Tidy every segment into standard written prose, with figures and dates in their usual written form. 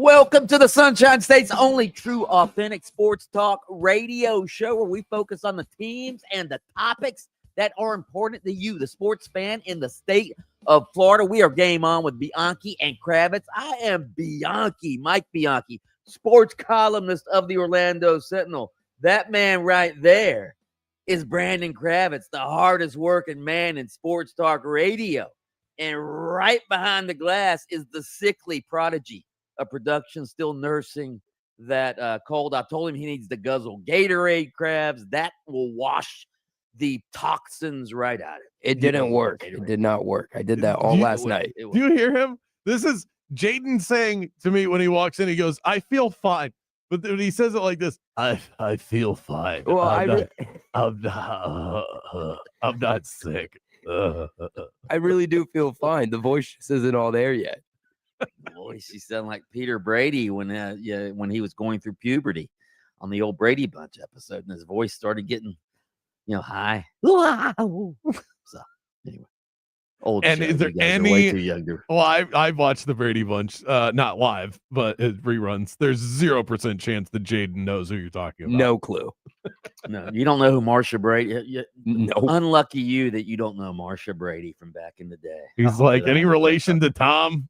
Welcome to the Sunshine State's only true, authentic sports talk radio show where we focus on the teams and the topics that are important to you, the sports fan in the state of Florida. We are Game On with Bianchi and Kravitz. I am Bianchi, Mike Bianchi, sports columnist of the Orlando Sentinel. That man right there is Brandon Kravitz, the hardest working man in sports talk radio. And right behind the glass is the sickly prodigy of production, still nursing that cold. I told him he needs to guzzle Gatorade, Krabs. That will wash the toxins right out of it. It didn't work. It did not work. I did that all last night. Do you hear him? This is Jaden saying to me when he walks in, he goes, I feel fine. But when he says it like this, I feel fine. Well, I'm not sick. I really do feel fine. The voice just isn't all there yet. Voice, he sounded like Peter Brady when he was going through puberty on the old Brady Bunch episode, and his voice started getting, high. So anyway, old. And show. is there any? Way too young to... Well, I've watched the Brady Bunch, not live, but it reruns. There's 0% chance that Jaden knows who you're talking about. No clue. No, you don't know who Marsha Brady. No. Unlucky you that you don't know Marsha Brady from back in the day. He's like any relation to Tom.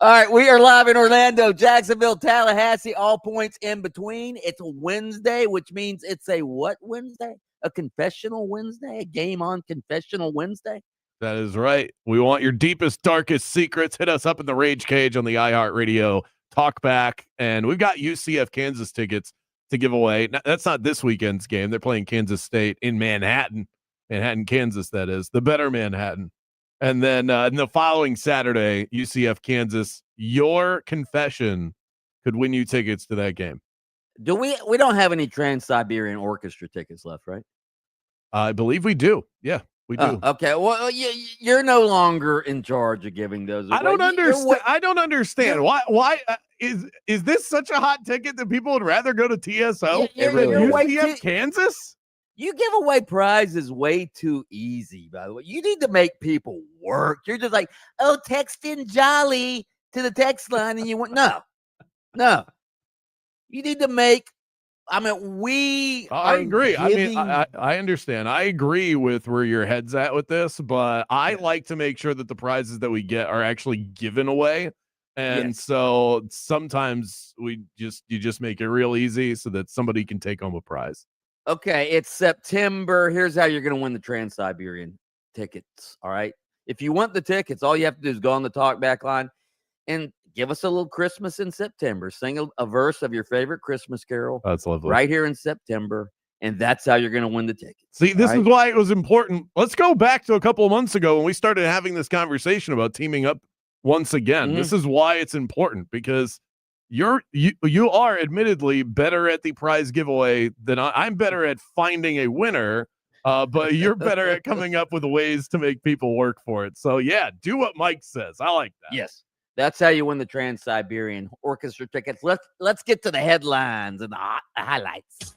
All right, we are live in Orlando, Jacksonville, Tallahassee, all points in between. It's a Wednesday, which means it's a what Wednesday? A confessional Wednesday? A Game On Confessional Wednesday? That is right. We want your deepest, darkest secrets. Hit us up in the Rage Cage on the iHeartRadio Talkback, and we've got UCF Kansas tickets to give away. Now, that's not this weekend's game. They're playing Kansas State in Manhattan, Kansas, that is. The better Manhattan. And then in the following Saturday, UCF Kansas, your confession could win you tickets to that game. Do we don't have any Trans-Siberian Orchestra tickets left, right? I believe we do. Yeah, we do. Okay. Well, you're no longer in charge of giving those away. I don't understand. I don't understand. Why is this such a hot ticket that people would rather go to TSO than UCF Kansas? You give away prizes way too easy, by the way. You need to make people work. You're just like, text in Jolly to the text line, and you want no. You need to make. I agree. I understand. I agree with where your head's at with this, but I like to make sure that the prizes that we get are actually given away. And so sometimes you just make it real easy so that somebody can take home a prize. Okay, it's September. Here's how you're going to win the Trans-Siberian tickets, all right? If you want the tickets, all you have to do is go on the talkback line and give us a little Christmas in September. Sing a verse of your favorite Christmas carol. That's lovely. Right here in September, and that's how you're going to win the tickets. See, this is why it was important. Let's go back to a couple of months ago when we started having this conversation about teaming up once again. This is why it's important, because you are admittedly better at the prize giveaway than I'm better at finding a winner, but you're better at coming up with ways to make people work for it. So yeah, do what Mike says. I like that. Yes, that's how you win the Trans-Siberian Orchestra tickets. Let's get to the headlines and the highlights.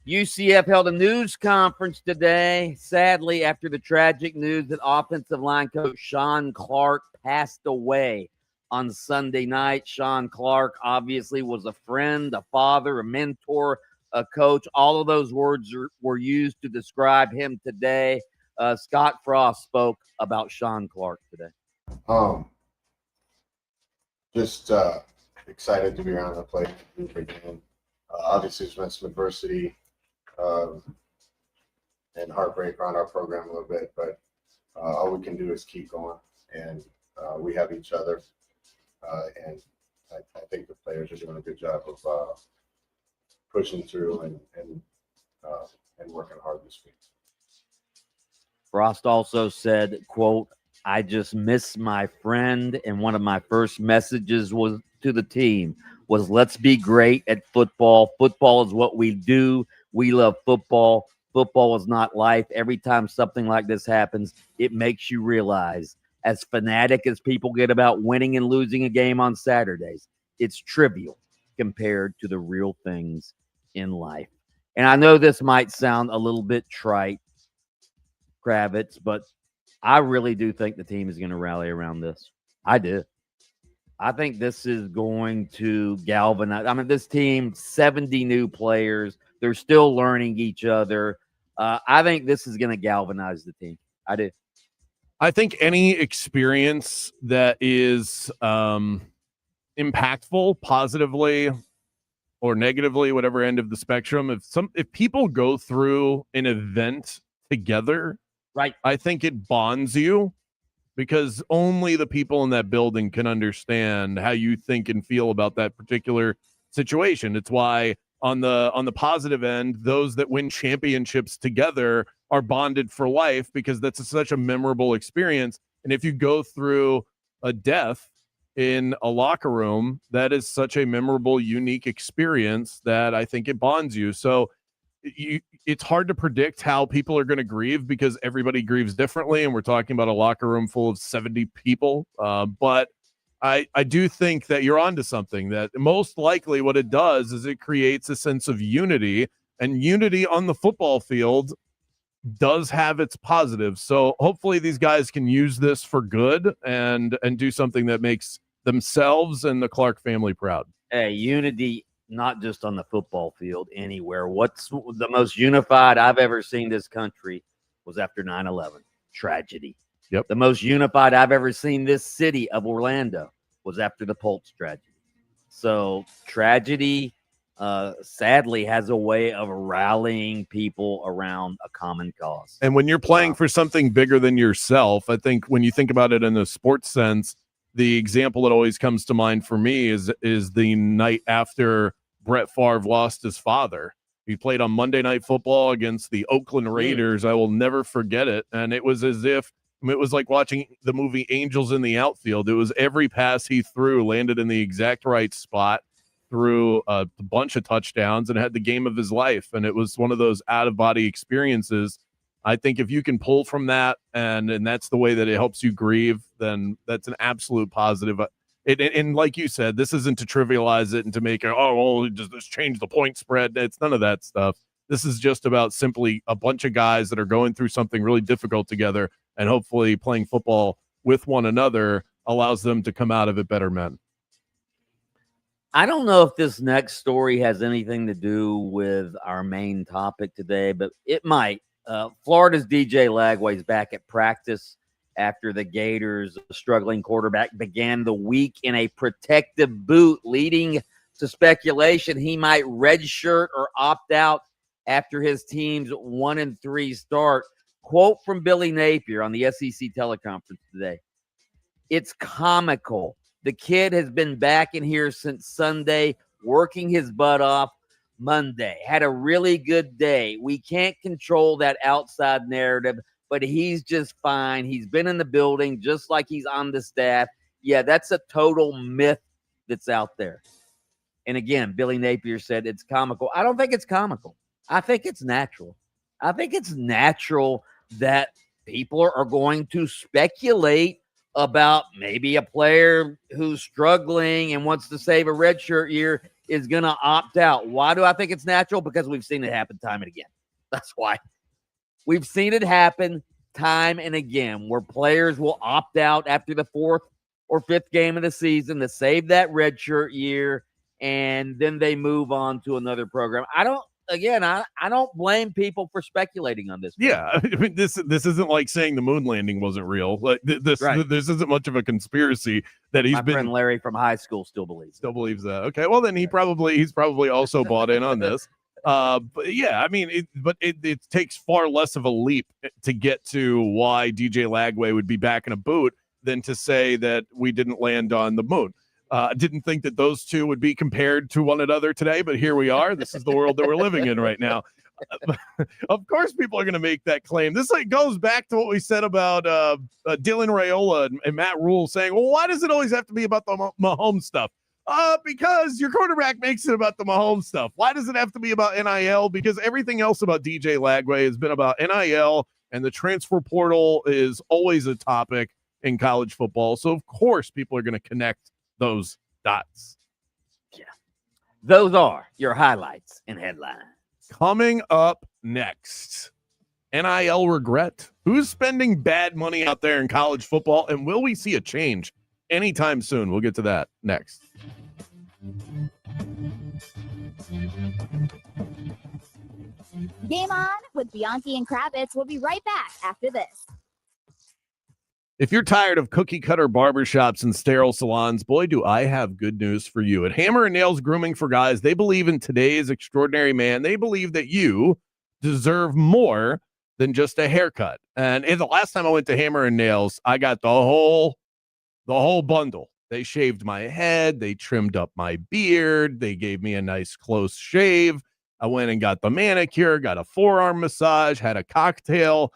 UCF held a news conference today, sadly, after the tragic news that offensive line coach Sean Clark passed away on Sunday night. Sean Clark obviously was a friend, a father, a mentor, a coach. All of those words were used to describe him today. Scott Frost spoke about Sean Clark today. Just excited to be around the plate again. Obviously, there's been some adversity and heartbreak around our program a little bit, but all we can do is keep going, and we have each other, and I think the players are doing a good job of pushing through and working hard this week. Frost also said, quote, "I just miss my friend, and one of my first messages was to the team was let's be great at football. Football is what we do. We love football. Football is not life. Every time something like this happens, it makes you realize, as fanatic as people get about winning and losing a game on Saturdays, it's trivial compared to the real things in life." And I know this might sound a little bit trite, Kravitz, but I really do think the team is going to rally around this. I do. I think this is going to galvanize. I mean, this team, 70 new players. They're still learning each other. I think this is going to galvanize the team. I do. I think any experience that is impactful positively or negatively, whatever end of the spectrum, if people go through an event together, right, I think it bonds you, because only the people in that building can understand how you think and feel about that particular situation. It's why on the positive end, those that win championships together are bonded for life, because that's such a memorable experience. And if you go through a death in a locker room, that is such a memorable, unique experience that I think it bonds you. So it's hard to predict how people are going to grieve, because everybody grieves differently, and we're talking about a locker room full of 70 people. But I do think that you're onto something, that most likely what it does is it creates a sense of unity, and unity on the football field does have its positives. So hopefully these guys can use this for good and do something that makes themselves and the Clark family proud. Hey, unity, not just on the football field, anywhere. What's the most unified I've ever seen this country was after 9/11. Tragedy. Yep. The most unified I've ever seen this city of Orlando was after the Pulse tragedy. So tragedy, sadly, has a way of rallying people around a common cause. And when you're playing for something bigger than yourself, I think when you think about it in a sports sense, the example that always comes to mind for me is the night after Brett Favre lost his father. He played on Monday Night Football against the Oakland Raiders. I will never forget it. And it was as if it was like watching the movie Angels in the Outfield. It was every pass he threw landed in the exact right spot, threw a bunch of touchdowns, and had the game of his life. And it was one of those out-of-body experiences. I think if you can pull from that, and that's the way that it helps you grieve, then that's an absolute positive. And like you said, this isn't to trivialize it and to make it, does this change the point spread? It's none of that stuff. This is just about simply a bunch of guys that are going through something really difficult together, and hopefully playing football with one another allows them to come out of it better men. I don't know if this next story has anything to do with our main topic today, but it might. Florida's DJ Lagway is back at practice after the Gators' struggling quarterback began the week in a protective boot, leading to speculation he might redshirt or opt out after his team's 1-3 start. Quote from Billy Napier on the SEC teleconference today: "It's comical. The kid has been back in here since Sunday, working his butt off. Monday, had a really good day. We can't control that outside narrative, but he's just fine. He's been in the building just like he's on the staff." Yeah, that's a total myth that's out there. And again, Billy Napier said it's comical. I don't think it's comical. I think it's natural. I think it's natural that people are going to speculate about maybe a player who's struggling and wants to save a redshirt year is going to opt out. Why do I think it's natural? Because we've seen it happen time and again. That's why. We've seen it happen time and again, where players will opt out after the 4th or 5th game of the season to save that redshirt year, and then they move on to another program. I don't blame people for speculating on this. Yeah, I mean, this isn't like saying the moon landing wasn't real. Like this isn't much of a conspiracy that My friend Larry from high school still believes that. Okay, well then he's probably also bought in on this. But yeah, I mean, it takes far less of a leap to get to why DJ Lagway would be back in a boot than to say that we didn't land on the moon. Didn't think that those two would be compared to one another today, but here we are. This is the world that we're living in right now. Of course, people are going to make that claim. This goes back to what we said about Dylan Raiola and Matt Rule saying, well, why does it always have to be about the Mahomes stuff? Because your quarterback makes it about the Mahomes stuff. Why does it have to be about NIL? Because everything else about DJ Lagway has been about NIL, and the transfer portal is always a topic in college football. So, of course, people are going to connect those dots. Yeah. Those are your highlights and headlines. Coming up next, NIL regret? Who's spending bad money out there in college football? And will we see a change anytime soon? We'll get to that next. Game On with Bianchi and Kravitz. We'll be right back after this. If you're tired of cookie cutter barbershops and sterile salons, boy, do I have good news for you. At Hammer and Nails Grooming for Guys, they believe in today's extraordinary man. They believe that you deserve more than just a haircut. And the last time I went to Hammer and Nails, I got the whole bundle. They shaved my head. They trimmed up my beard. They gave me a nice close shave. I went and got the manicure, got a forearm massage, had a cocktail.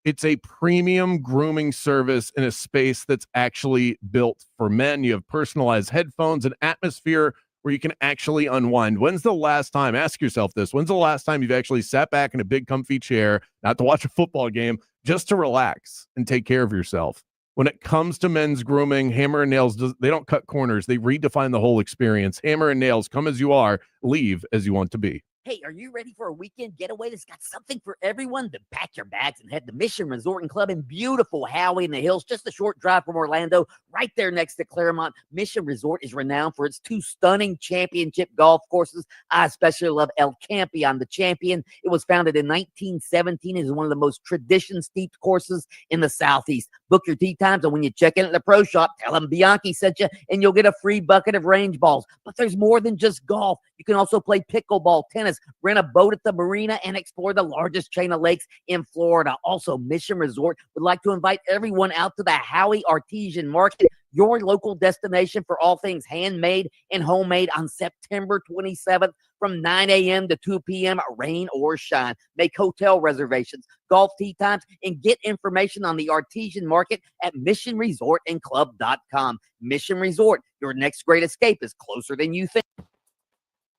It's a premium grooming service in a space that's actually built for men. You have personalized headphones, an atmosphere where you can actually unwind. When's the last time, ask yourself this, when's the last time you've actually sat back in a big comfy chair, not to watch a football game, just to relax and take care of yourself? When it comes to men's grooming, Hammer and Nails, they don't cut corners. They redefine the whole experience. Hammer and Nails, come as you are, leave as you want to be. Hey, are you ready for a weekend getaway that's got something for everyone? Then pack your bags and head to Mission Resort and Club in beautiful Howey in the Hills, just a short drive from Orlando, right there next to Claremont. Mission Resort is renowned for its 2 stunning championship golf courses. I especially love El Campeon, the Champion. It was founded in 1917 and is one of the most tradition-steeped courses in the Southeast. Book your tee times, and when you check in at the pro shop, tell them Bianchi sent you, and you'll get a free bucket of range balls. But there's more than just golf. You can also play pickleball, tennis, rent a boat at the marina, and explore the largest chain of lakes in Florida. Also, Mission Resort would like to invite everyone out to the Howey Artesian Market, your local destination for all things handmade and homemade, on September 27th from 9 a.m. to 2 p.m., rain or shine. Make hotel reservations, golf tee times, and get information on the Artesian Market at missionresortandclub.com. Mission Resort, your next great escape is closer than you think.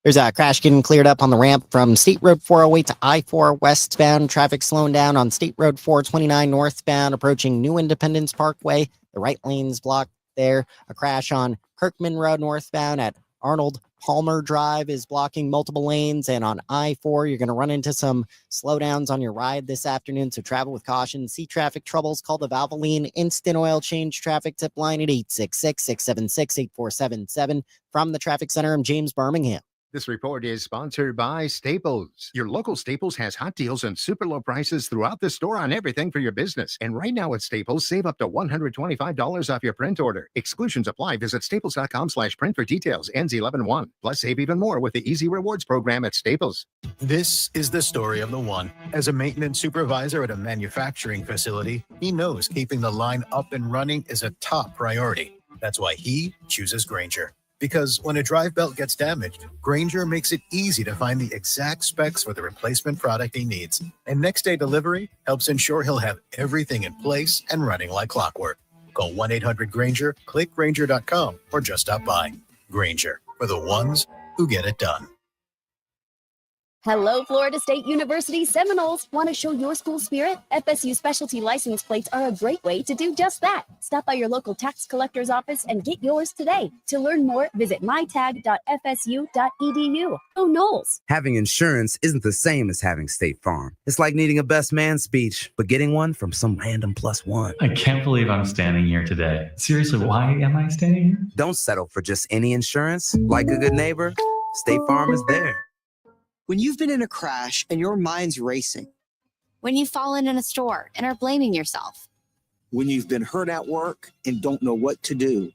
There's a crash getting cleared up on the ramp from State Road 408 to I-4 westbound. Traffic slowing down on State Road 429 northbound, approaching New Independence Parkway. The right lane's blocked there. A crash on Kirkman Road northbound at Arnold Palmer Drive is blocking multiple lanes. And on I-4, you're going to run into some slowdowns on your ride this afternoon, so travel with caution. See traffic troubles, call the Valvoline Instant Oil Change Traffic Tip Line at 866-676-8477. From the Traffic Center, I'm James Birmingham. This report is sponsored by Staples. Your local Staples has hot deals and super low prices throughout the store on everything for your business. And right now at Staples, save up to $125 off your print order. Exclusions apply. Visit staples.com/print for details. Ends 11/1. Plus, save even more with the Easy Rewards program at Staples. This is the story of the one. As a maintenance supervisor at a manufacturing facility, he knows keeping the line up and running is a top priority. That's why he chooses Grainger. Because when a drive belt gets damaged, Grainger makes it easy to find the exact specs for the replacement product he needs. And next day delivery helps ensure he'll have everything in place and running like clockwork. Call 1-800-GRAINGER, click Grainger.com, or just stop by. Grainger, for the ones who get it done. Hello, Florida State University Seminoles. Want to show your school spirit? FSU specialty license plates are a great way to do just that. Stop by your local tax collector's office and get yours today. To learn more, visit mytag.fsu.edu. Go Noles. Having insurance isn't the same as having State Farm. It's like needing a best man speech, but getting one from some random +1. I can't believe I'm standing here today. Seriously, why am I standing here? Don't settle for just any insurance. Like a good neighbor, State Farm is there. When you've been in a crash and your mind's racing. When you've fallen in a store and are blaming yourself. When you've been hurt at work and don't know what to do.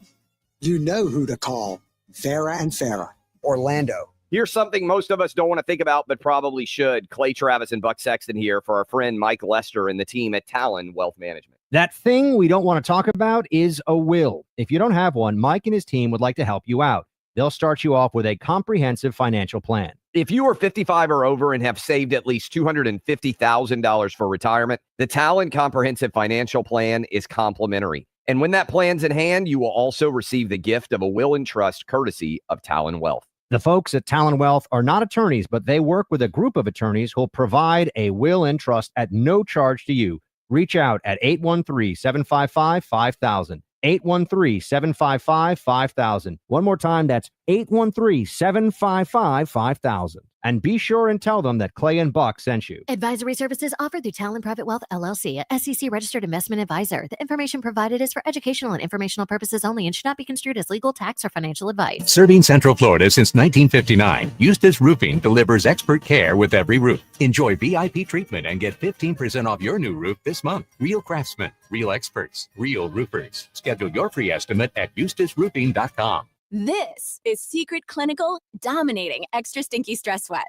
You know who to call. Farah and Farah. Orlando. Here's something most of us don't want to think about, but probably should. Clay Travis and Buck Sexton here for our friend Mike Lester and the team at Talon Wealth Management. That thing we don't want to talk about is a will. If you don't have one, Mike and his team would like to help you out. They'll start you off with a comprehensive financial plan. If you are 55 or over and have saved at least $250,000 for retirement, the Talon Comprehensive Financial Plan is complimentary. And when that plan's in hand, you will also receive the gift of a will and trust courtesy of Talon Wealth. The folks at Talon Wealth are not attorneys, but they work with a group of attorneys who'll provide a will and trust at no charge to you. Reach out at 813-755-5000. 813-755-5000. One more time, that's 813-755-5000. And be sure and tell them that Clay and Buck sent you. Advisory services offered through Talon Private Wealth LLC, a SEC registered investment advisor. The information provided is for educational and informational purposes only and should not be construed as legal, tax, or financial advice. Serving Central Florida since 1959, Eustace Roofing delivers expert care with every roof. Enjoy VIP treatment and get 15% off your new roof this month. Real craftsmen, real experts, real roofers. Schedule your free estimate at eustaceroofing.com. This is Secret Clinical dominating extra stinky stress sweat.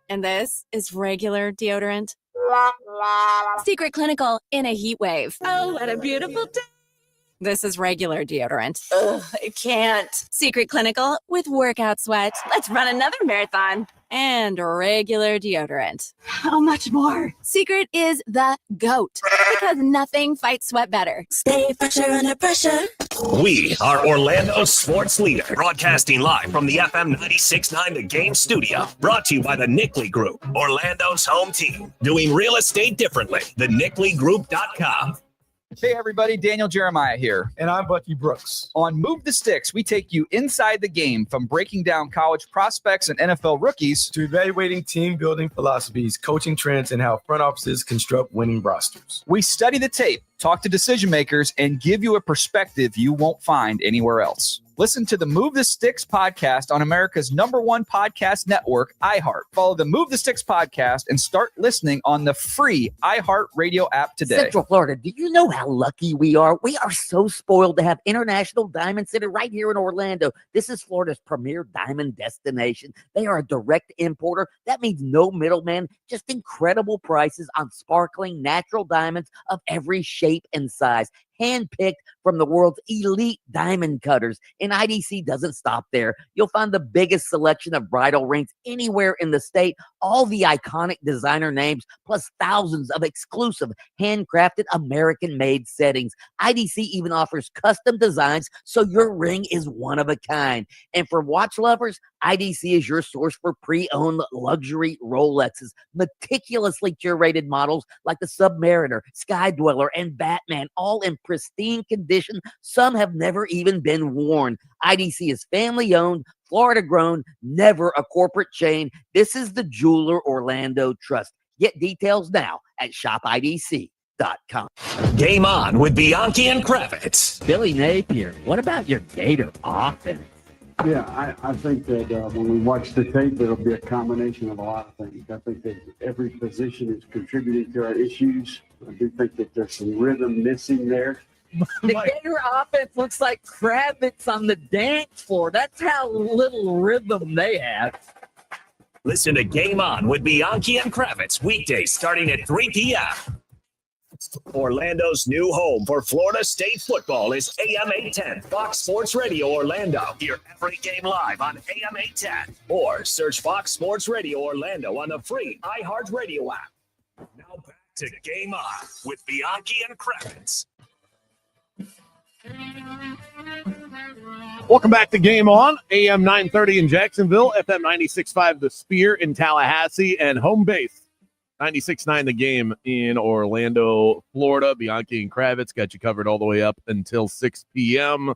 And this is regular deodorant. Secret Clinical in a heat wave. Oh, what a beautiful day. This is regular deodorant. Ugh, I can't. Secret Clinical with workout sweat. Let's run another marathon. And regular deodorant. How much more? Secret is the GOAT because nothing fights sweat better. Stay fresher under pressure. We are Orlando sports leader, broadcasting live from the FM 96.9 The Game studio. Brought to you by the Nickley Group, Orlando's home team. Doing real estate differently. TheNickleyGroup.com. Hey everybody, Daniel Jeremiah here. And I'm Bucky Brooks. On Move the Sticks, we take you inside the game, from breaking down college prospects and NFL rookies to evaluating team building philosophies, coaching trends, and how front offices construct winning rosters. We study the tape, talk to decision makers, and give you a perspective you won't find anywhere else. Listen to the Move the Sticks podcast on America's #1 podcast network, iHeart. Follow the Move the Sticks podcast and start listening on the free iHeart Radio app today. Central Florida, do you know how lucky we are? We are so spoiled to have International Diamond Center right here in Orlando. This is Florida's premier diamond destination. They are a direct importer. That means no middleman, just incredible prices on sparkling natural diamonds of every shape and size. Handpicked from the world's elite diamond cutters. And IDC doesn't stop there. You'll find the biggest selection of bridal rings anywhere in the state, all the iconic designer names, plus thousands of exclusive handcrafted American-made settings. IDC even offers custom designs, so your ring is one of a kind. And for watch lovers, IDC is your source for pre-owned luxury Rolexes, meticulously curated models like the Submariner, Sky Dweller, and Batman, all in pristine condition. Some have never even been worn. IDC is family-owned, Florida-grown, never a corporate chain. This is the jeweler Orlando Trust. Get details now at shopidc.com. Game On with Bianchi and Kravitz. Billy Napier, what about your Gator offense? Yeah, I think that when we watch the tape, it'll be a combination of a lot of things. I think that every position is contributing to our issues. I do think that there's some rhythm missing there. The Gator offense looks like Kravitz on the dance floor. That's how little rhythm they have. Listen to Game On with Bianchi and Kravitz weekdays starting at 3 p.m. Orlando's new home for Florida State football is AM 810 Fox Sports Radio Orlando. Hear every game live on AM 810 or search Fox Sports Radio Orlando on the free iHeart Radio app. Now back to Game On with Bianchi and Kravitz. Welcome back to Game On, AM 930 in Jacksonville, FM 96.5 The Spear in Tallahassee, and home base 96.9 The Game in Orlando, Florida. Bianchi and Kravitz got you covered all the way up until 6 p.m.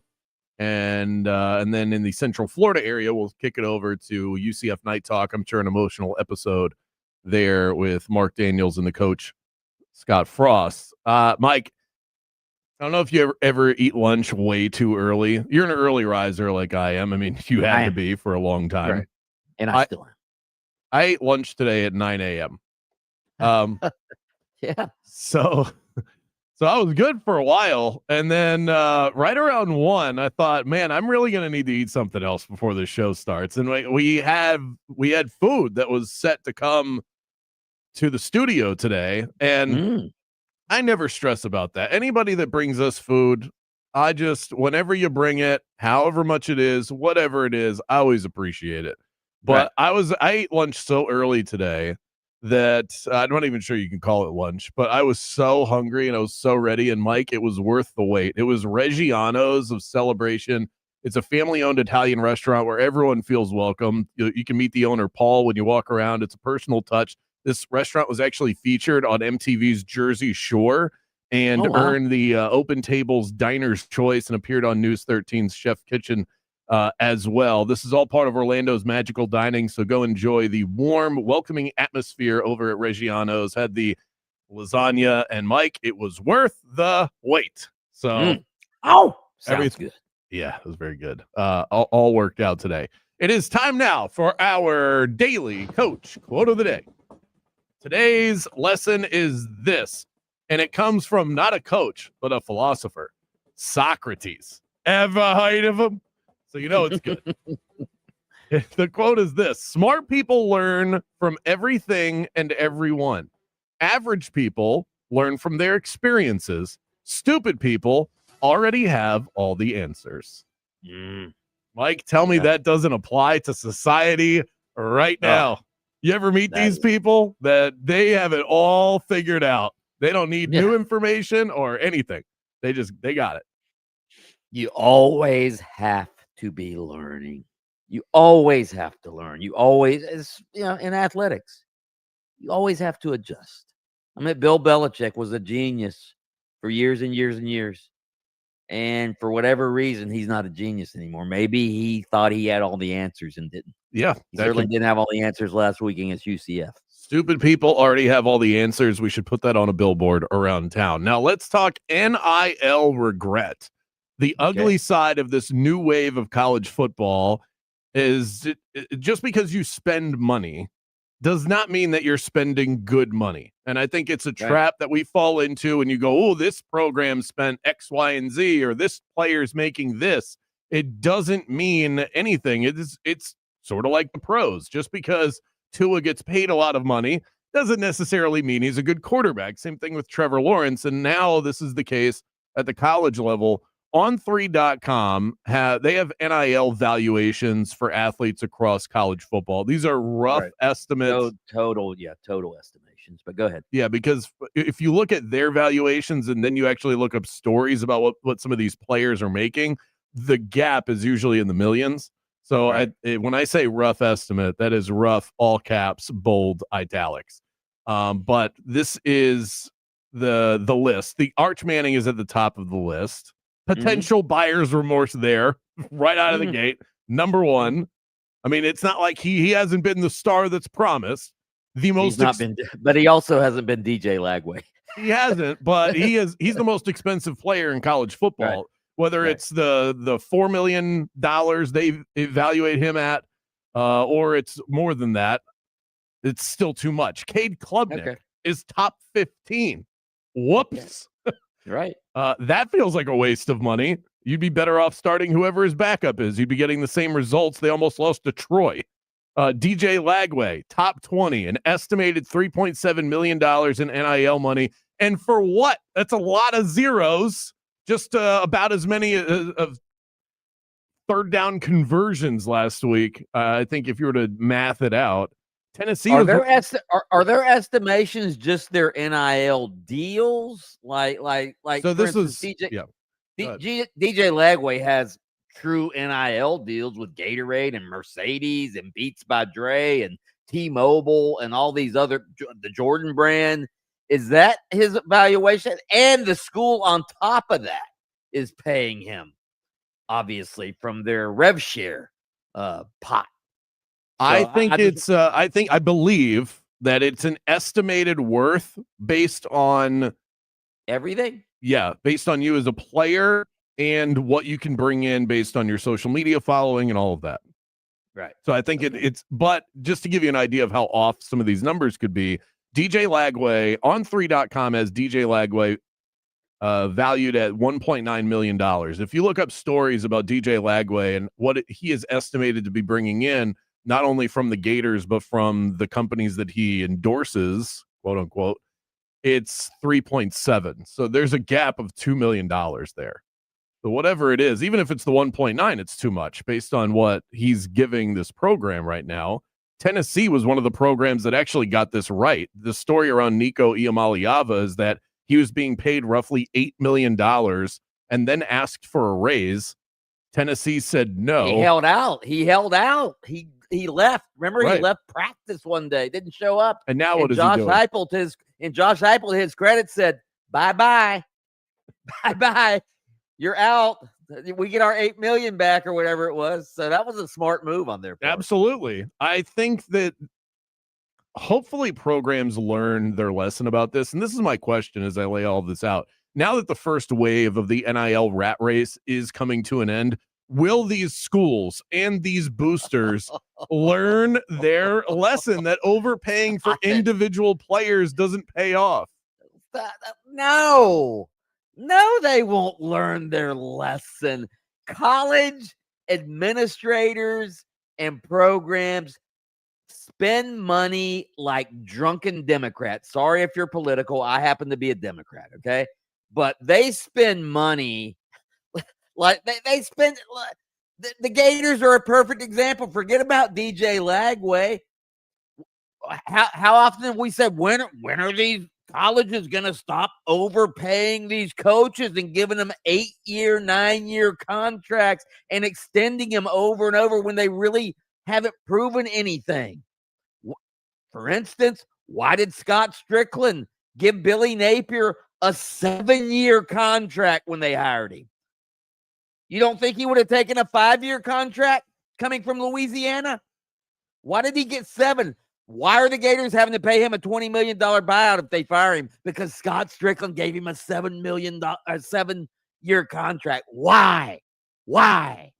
And then in the Central Florida area, we'll kick it over to UCF Night Talk. I'm sure an emotional episode there with Mark Daniels and the coach, Scott Frost. Mike, I don't know if you ever eat lunch way too early. You're an early riser like I am. I mean, you had to be for a long time. Right. And I still am. I ate lunch today at 9 a.m. Yeah. So I was good for a while. And then right around 1, I thought, man, I'm really going to need to eat something else before the show starts. And we had food that was set to come to the studio today. And I never stress about that. Anybody that brings us food, whenever you bring it, however much it is, whatever it is, I always appreciate it. But right. I ate lunch so early today that I'm not even sure you can call it lunch, but I was so hungry and I was so ready. And Mike, it was worth the wait. It was Reggiano's of Celebration. It's a family-owned Italian restaurant where everyone feels welcome. You can meet the owner, Paul, when you walk around. It's a personal touch. This restaurant was actually featured on MTV's Jersey Shore and earned the Open Tables Diner's Choice and appeared on News 13's Chef Kitchen as well. This is all part of Orlando's magical dining, so go enjoy the warm, welcoming atmosphere over at Reggiano's. Had the lasagna, and Mike, it was worth the wait. So, Sounds good. Yeah, it was very good. All worked out today. It is time now for our daily coach quote of the day. Today's lesson is this, and it comes from not a coach, but a philosopher, Socrates. Ever heard of him? So you know it's good. The quote is this: smart people learn from everything and everyone. Average people learn from their experiences. Stupid people already have all the answers. Mike, tell me that doesn't apply to society right now. You ever meet these people that they have it all figured out? They don't need new information or anything. They got it. You always have to be learning. You always have to learn. You always, in athletics, you always have to adjust. I mean, Bill Belichick was a genius for years and years and years. And for whatever reason, he's not a genius anymore. Maybe he thought he had all the answers and didn't. Yeah. He certainly didn't have all the answers last week against UCF. Stupid people already have all the answers. We should put that on a billboard around town. Now, let's talk NIL regret. The ugly side of this new wave of college football is just because you spend money does not mean that you're spending good money. And I think it's a trap that we fall into when you go, oh, this program spent X, Y, and Z, or this player's making this. It doesn't mean anything. It's sort of like the pros. Just because Tua gets paid a lot of money doesn't necessarily mean he's a good quarterback. Same thing with Trevor Lawrence. And now this is the case at the college level. On3.com, they have NIL valuations for athletes across college football. These are rough estimates. Total estimations, but go ahead. Yeah, because if you look at their valuations and then you actually look up stories about what some of these players are making, the gap is usually in the millions. So when I say rough estimate, that is rough, all caps, bold, italics. But this is the list. The Arch Manning is at the top of the list. Potential buyer's remorse there right out of the gate. Number one. I mean, it's not like he hasn't been the star that's promised. But he also hasn't been DJ Lagway. He hasn't, but he's the most expensive player in college football. Whether it's the $4 million they evaluate him at, or it's more than that, it's still too much. Cade Klubnik is top 15. Whoops. Right. That feels like a waste of money. You'd be better off starting whoever his backup is. You'd be getting the same results. They almost lost to Troy. DJ Lagway, top 20, an estimated $3.7 million in NIL money. And for what? That's a lot of zeros. Just about as many of third down conversions last week. I think if you were to math it out, Tennessee. Are there estimations just their NIL deals? Like so this instance, DJ Lagway has true NIL deals with Gatorade and Mercedes and Beats by Dre and T-Mobile and all these other, the Jordan brand. Is that his valuation? And the school on top of that is paying him, obviously, from their rev share pot. I believe that it's an estimated worth based on everything. Yeah, based on you as a player and what you can bring in based on your social media following and all of that. Right. So I think it's, but just to give you an idea of how off some of these numbers could be, DJ Lagway on 3.com has DJ Lagway valued at $1.9 million. If you look up stories about DJ Lagway and what he is estimated to be bringing in, not only from the Gators, but from the companies that he endorses, quote unquote, it's 3.7. So there's a gap of $2 million there. So whatever it is, even if it's the 1.9, it's too much based on what he's giving this program right now. Tennessee was one of the programs that actually got this right. The story around Nico Iamaleava is that he was being paid roughly $8 million and then asked for a raise. Tennessee said no. He held out. He left. Remember, he left practice one day, didn't show up. And now what is Josh he doing? Josh Heupel, to his credit, said, bye-bye. Bye-bye. You're out. We get our $8 million back or whatever it was. So that was a smart move on their part. Absolutely. I think that hopefully programs learn their lesson about this. And this is my question as I lay all this out. Now that the first wave of the NIL rat race is coming to an end, will these schools and these boosters learn their lesson that overpaying for individual players doesn't pay off? No, they won't learn their lesson. College administrators and programs spend money like drunken Democrats. Sorry if you're political. I happen to be a Democrat, okay? But they spend money like they spend. The Gators are a perfect example. Forget about DJ Lagway. How often have we said, when are these colleges going to stop overpaying these coaches and giving them 8-year, 9-year contracts and extending them over and over when they really haven't proven anything? For instance, why did Scott Strickland give Billy Napier a 7-year contract when they hired him? You don't think he would have taken a 5-year contract coming from Louisiana? Why did he get 7? Why are the Gators having to pay him a $20 million buyout if they fire him? Because Scott Strickland gave him a $7-year contract. Why?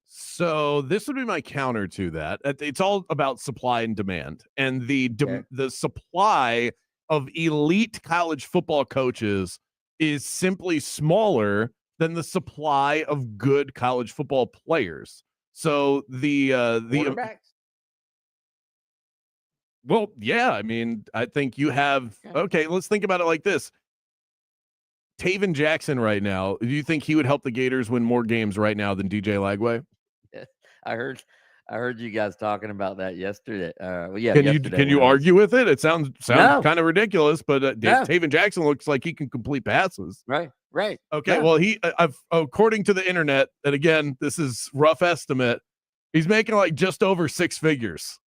So this would be my counter to that. It's all about supply and demand. And the supply of elite college football coaches is simply smaller than the supply of good college football players. So the quarterbacks. Well, yeah, I mean, I think you have, okay, let's think about it like this. Taven Jackson right now, do you think he would help the Gators win more games right now than DJ Lagway? I heard you guys talking about that yesterday. Can you argue with it? It sounds No. kind of ridiculous, but No. Taven Jackson looks like he can complete passes. Right. Okay, Yeah. well, according to the internet, and again, this is rough estimate, he's making like just over 6 figures.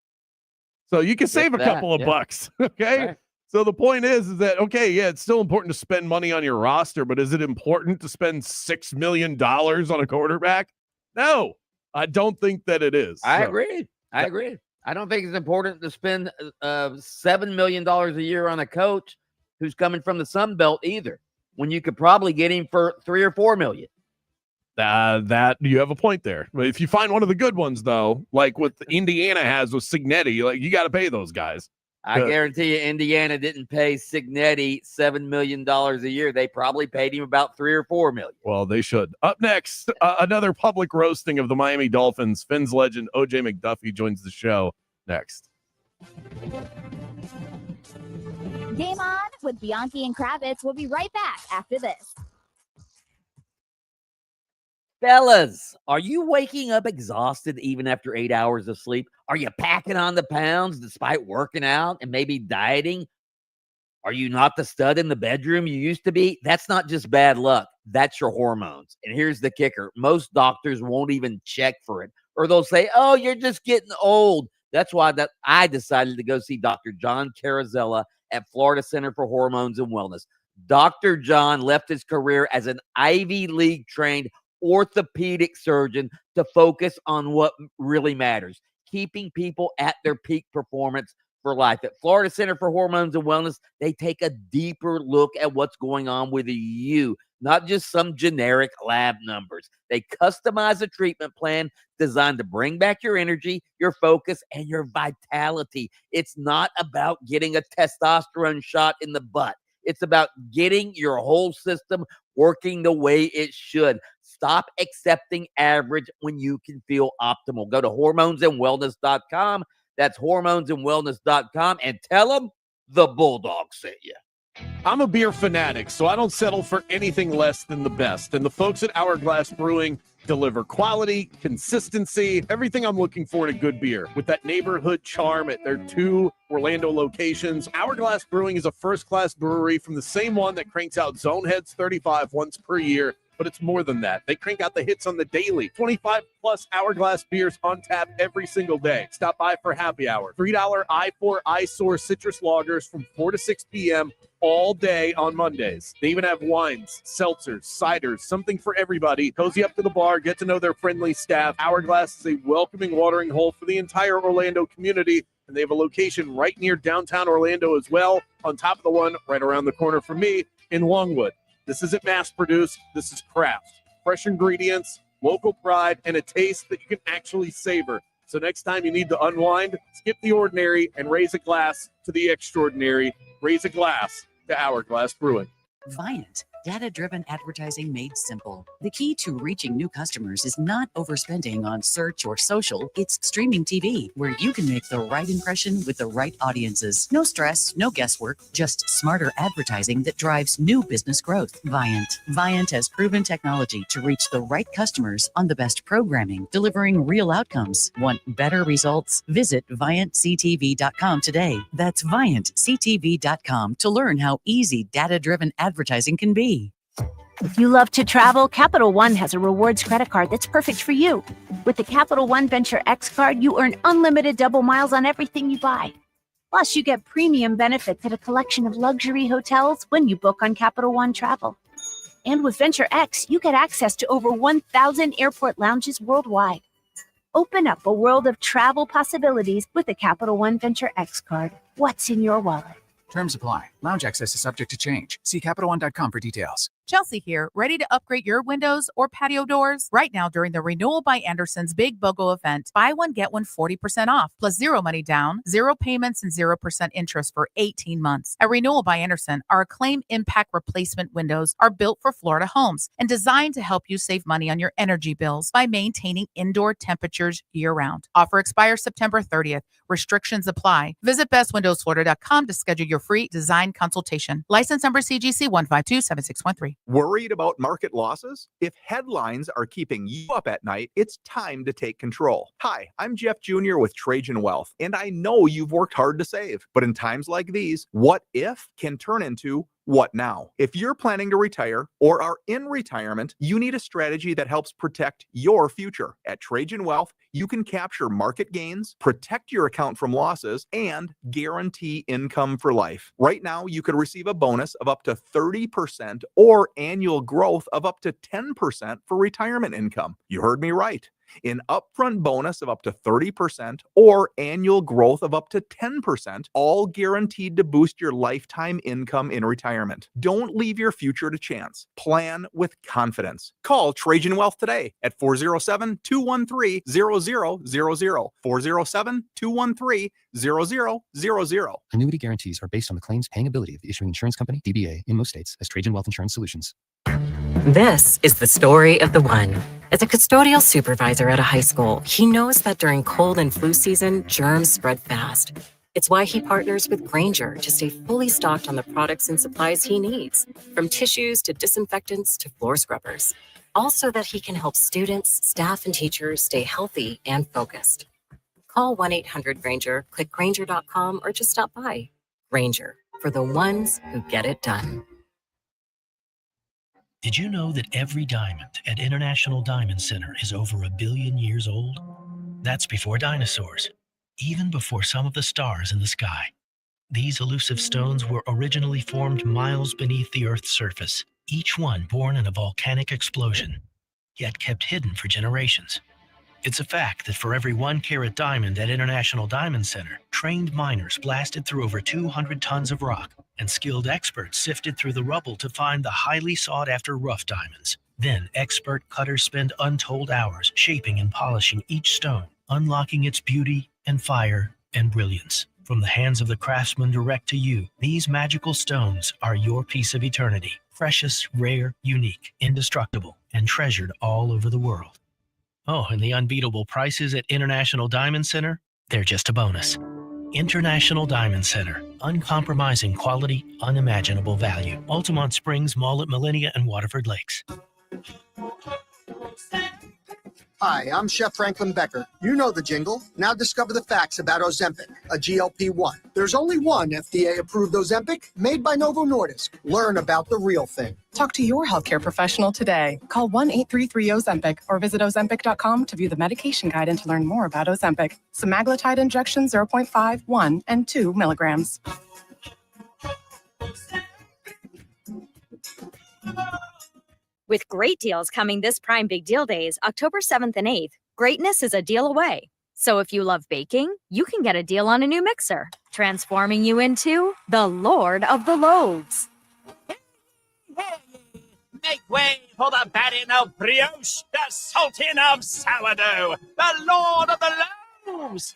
So you can save a couple of bucks, okay? Right. So the point is that, okay, yeah, it's still important to spend money on your roster, but is it important to spend $6 million on a quarterback? No, I don't think that it is. I agree. I don't think it's important to spend $7 million a year on a coach who's coming from the Sun Belt either, when you could probably get him for $3 or $4 million. That you have a point there. But if you find one of the good ones, though, like what Indiana has with Cignetti, like you got to pay those guys. I guarantee you Indiana didn't pay Cignetti $7 million a year. They probably paid him about $3 or $4 million. Well, they should. Up next, another public roasting of the Miami Dolphins. Fins legend O.J. McDuffie joins the show next. Game On with Bianchi and Kravitz. We'll be right back after this. Fellas, are you waking up exhausted even after 8 hours of sleep? Are you packing on the pounds despite working out and maybe dieting? Are you not the stud in the bedroom you used to be? That's not just bad luck. That's your hormones. And here's the kicker. Most doctors won't even check for it. Or they'll say, oh, you're just getting old. That's why I decided to go see Dr. John Carrizella at Florida Center for Hormones and Wellness. Dr. John left his career as an Ivy League trained orthopedic surgeon to focus on what really matters, keeping people at their peak performance for life. At Florida Center for Hormones and Wellness, they take a deeper look at what's going on with you, not just some generic lab numbers. They customize a treatment plan designed to bring back your energy, your focus, and your vitality. It's not about getting a testosterone shot in the butt. It's about getting your whole system working the way it should. Stop accepting average when you can feel optimal. Go to hormonesandwellness.com. That's hormonesandwellness.com and tell them the Bulldog sent you. I'm a beer fanatic, so I don't settle for anything less than the best. And the folks at Hourglass Brewing deliver quality, consistency, everything I'm looking for in a good beer. With that neighborhood charm at their 2 Orlando locations, Hourglass Brewing is a first-class brewery from the same one that cranks out Zoneheads 35 once per year. But it's more than that. They crank out the hits on the daily. 25-plus Hourglass beers on tap every single day. Stop by for happy hour. $3 I4 iSource citrus lagers from 4 to 6 p.m. all day on Mondays. They even have wines, seltzers, ciders, something for everybody. Cozy up to the bar, get to know their friendly staff. Hourglass is a welcoming watering hole for the entire Orlando community, and they have a location right near downtown Orlando as well, on top of the one right around the corner from me in Longwood. This isn't mass-produced. This is craft. Fresh ingredients, local pride, and a taste that you can actually savor. So next time you need to unwind, skip the ordinary and raise a glass to the extraordinary. Raise a glass to Hourglass Brewing. Viant, data-driven advertising made simple. The key to reaching new customers is not overspending on search or social. It's streaming TV, where you can make the right impression with the right audiences. No stress, no guesswork, just smarter advertising that drives new business growth. Viant has proven technology to reach the right customers on the best programming, delivering real outcomes. Want better results? Visit ViantCTV.com today. That's ViantCTV.com to learn how easy data-driven advertising can be. If you love to travel, Capital One has a rewards credit card that's perfect for you. With the Capital One Venture X card, you earn unlimited double miles on everything you buy. Plus, you get premium benefits at a collection of luxury hotels when you book on Capital One Travel. And with Venture X, you get access to over 1,000 airport lounges worldwide. Open up a world of travel possibilities with the Capital One Venture X card. What's in your wallet? Terms apply. Lounge access is subject to change. See CapitalOne.com for details. Chelsea here, ready to upgrade your windows or patio doors? Right now during the Renewal by Anderson's Big BOGO event, buy one, get one 40% off, plus zero money down, zero payments, and 0% interest for 18 months. At Renewal by Anderson, our Acclaim Impact Replacement windows are built for Florida homes and designed to help you save money on your energy bills by maintaining indoor temperatures year-round. Offer expires September 30th. Restrictions apply. Visit bestwindowsflorida.com to schedule your free design consultation. License number CGC 1527613. Worried about market losses? If headlines are keeping you up at night, it's time to take control. Hi, I'm Jeff Jr. with Trajan Wealth, and I know you've worked hard to save. But in times like these, what if can turn into what now? If you're planning to retire or are in retirement, you need a strategy that helps protect your future. At Trajan Wealth, you can capture market gains, protect your account from losses, and guarantee income for life. Right now, you could receive a bonus of up to 30% or annual growth of up to 10% for retirement income. You heard me right. An upfront bonus of up to 30% or annual growth of up to 10%, all guaranteed to boost your lifetime income in retirement. Don't leave your future to chance. Plan with confidence. Call Trajan Wealth today at 407-213-0000. 407-213-0000. Annuity guarantees are based on the claims paying ability of the issuing insurance company, DBA, in most states as Trajan Wealth Insurance Solutions. This is the story of the one. As a custodial supervisor at a high school, he knows that during cold and flu season, germs spread fast. It's why he partners with Grainger to stay fully stocked on the products and supplies he needs, from tissues to disinfectants to floor scrubbers. Also that he can help students, staff, and teachers stay healthy and focused. Call 1-800-GRAINGER, click Grainger.com, or just stop by. Grainger, for the ones who get it done. Did you know that every diamond at International Diamond Center is over 1 billion years old? That's before dinosaurs, even before some of the stars in the sky. These elusive stones were originally formed miles beneath the Earth's surface, each one born in a volcanic explosion, yet kept hidden for generations. It's a fact that for every 1-carat diamond at International Diamond Center, trained miners blasted through over 200 tons of rock, and skilled experts sifted through the rubble to find the highly sought-after rough diamonds. Then, expert cutters spend untold hours shaping and polishing each stone, unlocking its beauty and fire and brilliance. From the hands of the craftsman direct to you, these magical stones are your piece of eternity. Precious, rare, unique, indestructible, and treasured all over the world. Oh, and the unbeatable prices at International Diamond Center? They're just a bonus. International Diamond Center. Uncompromising quality, unimaginable value. Altamont Springs, Mall at Millennia, and Waterford Lakes. Hi, I'm Chef Franklin Becker. You know the jingle. Now discover the facts about Ozempic, a GLP-1. There's only one FDA-approved Ozempic made by Novo Nordisk. Learn about the real thing. Talk to your healthcare professional today. Call 1-833-OZEMPIC or visit Ozempic.com to view the medication guide and to learn more about Ozempic. Semaglutide injection 0.5, 1, and 2 milligrams. With great deals coming this Prime Big Deal Days, October 7th and 8th, greatness is a deal away. So if you love baking, you can get a deal on a new mixer, transforming you into the Lord of the Loaves. Make way for the badding of brioche, the sultan of sourdough, the lord of the loaves.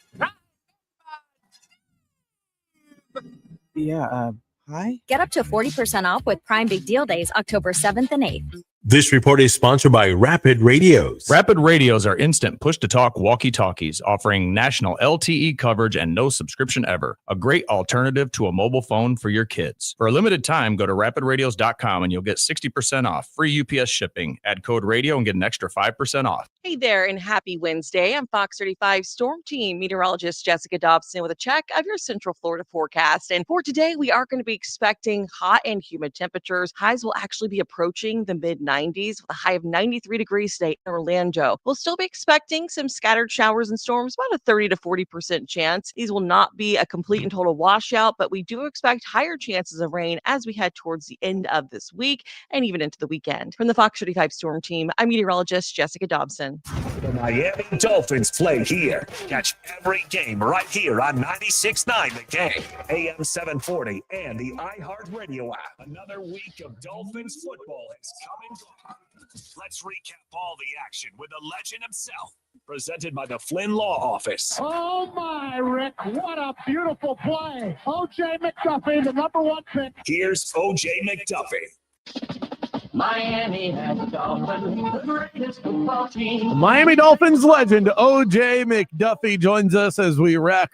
Yeah, hi? Get up to 40% off with Prime Big Deal Days, October 7th and 8th. This report is sponsored by Rapid Radios. Rapid Radios are instant push-to-talk walkie-talkies offering national LTE coverage and no subscription ever. A great alternative to a mobile phone for your kids. For a limited time, go to rapidradios.com and you'll get 60% off, free UPS shipping. Add code radio and get an extra 5% off. Hey there, and happy Wednesday. I'm Fox 35 Storm Team meteorologist Jessica Dobson with a check of your Central Florida forecast. And for today, we are going to be expecting hot and humid temperatures. Highs will actually be approaching the mid-90s with a high of 93 degrees today in Orlando. We'll still be expecting some scattered showers and storms, about a 30 to 40% chance. These will not be a complete and total washout, but we do expect higher chances of rain as we head towards the end of this week and even into the weekend. From the Fox 35 Storm Team, I'm meteorologist Jessica Dobson. The Miami Dolphins play here. Catch every game right here on 96.9 The Game, AM 740, and the iHeartRadio app. Another week of Dolphins football has come and gone. Let's recap all the action with the legend himself. Presented by the Flynn Law Office. Oh my, Rick, what a beautiful play. O.J. McDuffie, the #1 pick. Here's O.J. McDuffie. Miami has Dolphins, the greatest football team. Miami Dolphins legend O.J. McDuffie joins us as we wrap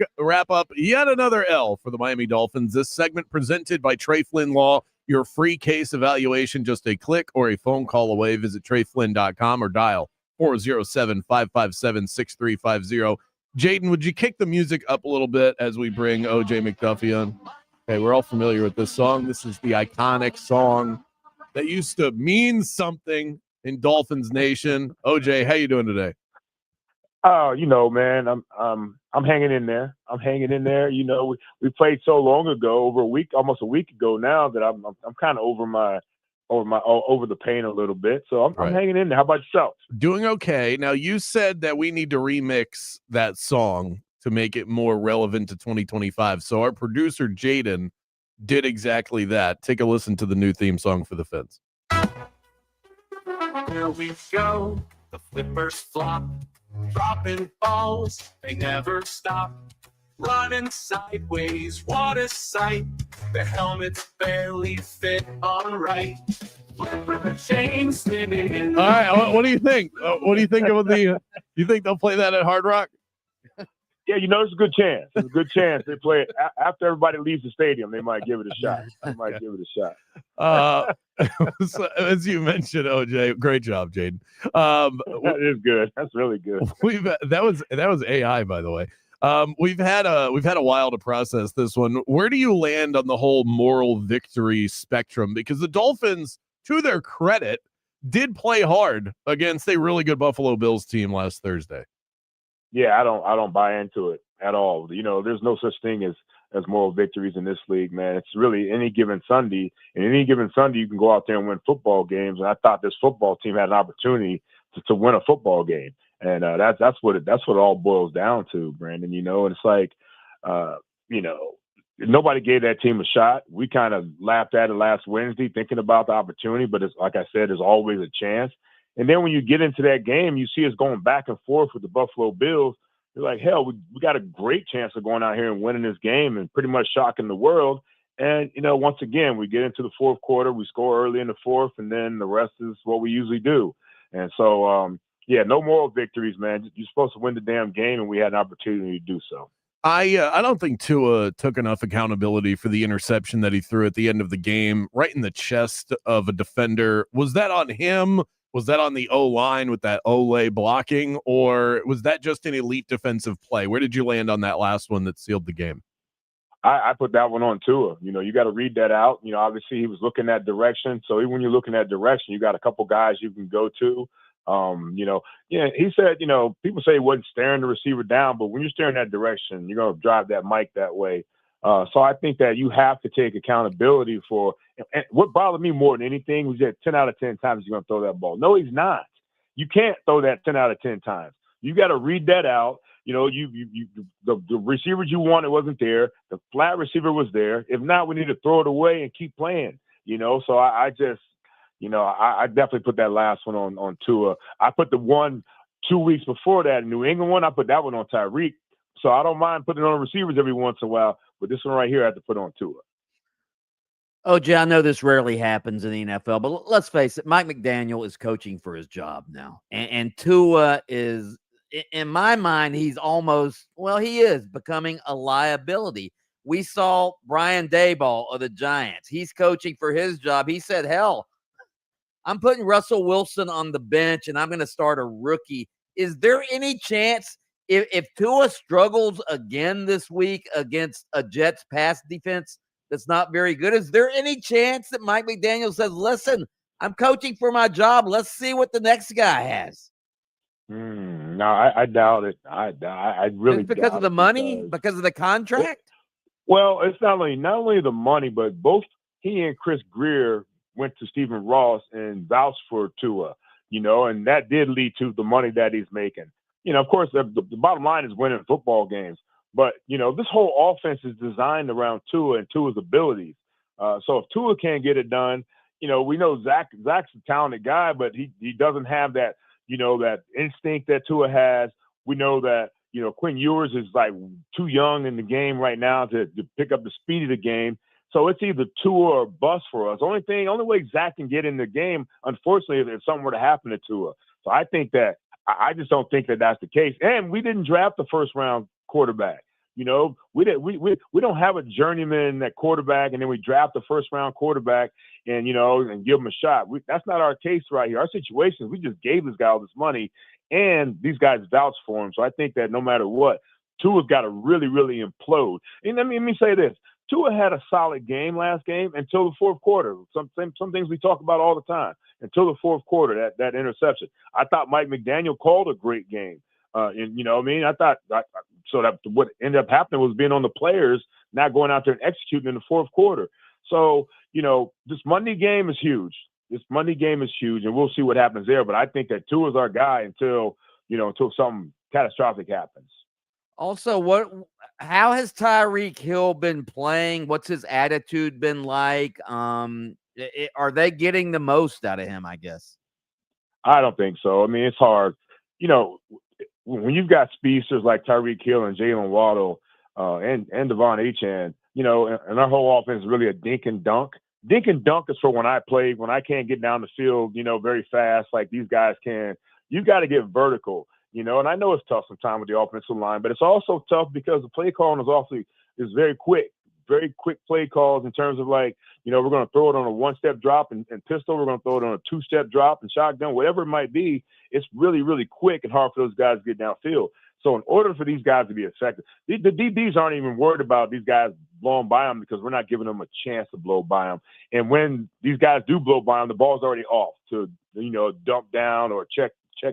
up yet another L for the Miami Dolphins. This segment presented by Trey Flynn Law. Your free case evaluation, just a click or a phone call away. Visit TreyFlynn.com or dial 407-557-6350. Jaden, would you kick the music up a little bit as we bring O.J. McDuffie on? Okay, we're all familiar with this song. This is the iconic song that used to mean something in Dolphins Nation. OJ, how you doing today? Oh, man, I'm hanging in there. I'm hanging in there. We played so long ago, almost a week ago now, that I'm kind of over the pain a little bit. So I'm hanging in there. How about yourself? Doing okay. Now, you said that we need to remix that song to make it more relevant to 2025. So our producer Jaden did exactly that. Take a listen to the new theme song for the Fins. Here we go, the flippers flop, dropping balls, they never stop, running sideways, what a sight, the helmets barely fit on right, flipper chain spinning. All right, what do you think? What do you think of you think they'll play that at Hard Rock? Yeah, it's a good chance. It's a good chance they play it after everybody leaves the stadium. They might give it a shot. So, as you mentioned, OJ, great job, Jaden. That is good. That's really good. That was AI, by the way. We've had a while to process this one. Where do you land on the whole moral victory spectrum? Because the Dolphins, to their credit, did play hard against a really good Buffalo Bills team last Thursday. Yeah, I don't buy into it at all. There's no such thing as moral victories in this league, man. It's really any given Sunday. And any given Sunday, you can go out there and win football games. And I thought this football team had an opportunity to win a football game. And that's what it all boils down to, Brandon. And it's like, nobody gave that team a shot. We kind of laughed at it last Wednesday, thinking about the opportunity. But it's like I said, there's always a chance. And then when you get into that game, you see us going back and forth with the Buffalo Bills. You're like, hell, we got a great chance of going out here and winning this game and pretty much shocking the world. And, once again, we get into the fourth quarter, we score early in the fourth, and then the rest is what we usually do. And so, no moral victories, man. You're supposed to win the damn game, and we had an opportunity to do so. I don't think Tua took enough accountability for the interception that he threw at the end of the game, right in the chest of a defender. Was that on him? Was that on the O-line with that Ole blocking, or was that just an elite defensive play? Where did you land on that last one that sealed the game? I put that one on Tua. You got to read that out. Obviously he was looking that direction. So even when you're looking that direction, you got a couple guys you can go to. He said, people say he wasn't staring the receiver down, but when you're staring that direction, you're going to drive that mic that way. So I think that you have to take accountability for. And what bothered me more than anything was that 10 out of 10 times you're going to throw that ball. No, he's not. You can't throw that 10 out of 10 times. You got to read that out. You know, the receivers you wanted wasn't there. The flat receiver was there. If not, we need to throw it away and keep playing. You know, so I just, you know, I definitely put that last one on Tua. I put the one 2 weeks before that New England one. I put that one on Tyreek. So I don't mind putting it on receivers every once in a while, but this one right here I have to put on Tua. OJ, I know this rarely happens in the NFL, but let's face it, Mike McDaniel is coaching for his job now. And Tua is, in my mind, he's almost, well, he is becoming a liability. We saw Brian Daboll of the Giants. He's coaching for his job. He said, hell, I'm putting Russell Wilson on the bench and I'm going to start a rookie. Is there any chance if Tua struggles again this week against a Jets pass defense that's not very good, is there any chance that Mike McDaniel says, listen, I'm coaching for my job. Let's see what the next guy has? No, I doubt it. I really Just because of the money, because of the contract? Well, it's not only the money, but both he and Chris Greer went to Stephen Ross and vouched for Tua, you know, and that did lead to the money that he's making. You know, of course, the bottom line is winning football games. But, you know, this whole offense is designed around Tua and Tua's abilities. So if Tua can't get it done, you know, we know Zach's a talented guy, but he doesn't have that, you know, that instinct that Tua has. We know that, you know, Quinn Ewers is like too young in the game right now to pick up the speed of the game. So it's either Tua or bust for us. Only way Zach can get in the game, unfortunately, if something were to happen to Tua. So I think that I just don't think that that's the case. And we didn't draft the first round quarterback. You know, we don't have a journeyman at quarterback, and then we draft the first round quarterback and, you know, and give him a shot. That's not our case right here. Our situation is we just gave this guy all this money, and these guys vouch for him. So I think that no matter what, Tua's got to really, really implode. And let me say this. Tua had a solid game last game until the fourth quarter. Some things we talk about all the time. Until the fourth quarter, that interception. I thought Mike McDaniel called a great game. And, you know what I mean? I thought so that what ended up happening was being on the players, not going out there and executing in the fourth quarter. So, you know, this Monday game is huge. And we'll see what happens there. But I think that Tua's our guy until something catastrophic happens. Also, how has Tyreek Hill been playing? What's his attitude been like? Are they getting the most out of him, I guess? I don't think so. I mean, it's hard. You know, when you've got speedsters like Tyreek Hill and Jalen Waddle and Devon Achane, you know, and our whole offense is really a dink and dunk. Dink and dunk is for when I can't get down the field, you know, very fast like these guys can. You got to get vertical, you know, and I know it's tough sometimes with the offensive line, but it's also tough because the play calling is very quick play calls in terms of like, you know, we're going to throw it on a one-step drop and pistol. We're going to throw it on a two-step drop and shotgun, whatever it might be. It's really, really quick and hard for those guys to get downfield. So in order for these guys to be effective, the DBs aren't even worried about these guys blowing by them because we're not giving them a chance to blow by them. And when these guys do blow by them, the ball's already off to, you know, dump down or check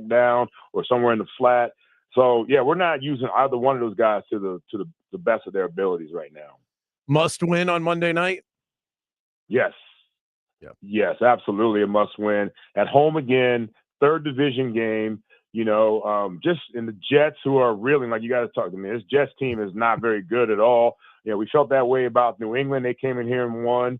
down or somewhere in the flat. So, yeah, we're not using either one of those guys to the best of their abilities right now. Must win on Monday night? Yes. Yep. Yes, absolutely. A must win. At home again, third division game, you know, just in the Jets who are reeling, like you got to talk to me. This Jets team is not very good at all. You know, we felt that way about New England. They came in here and won.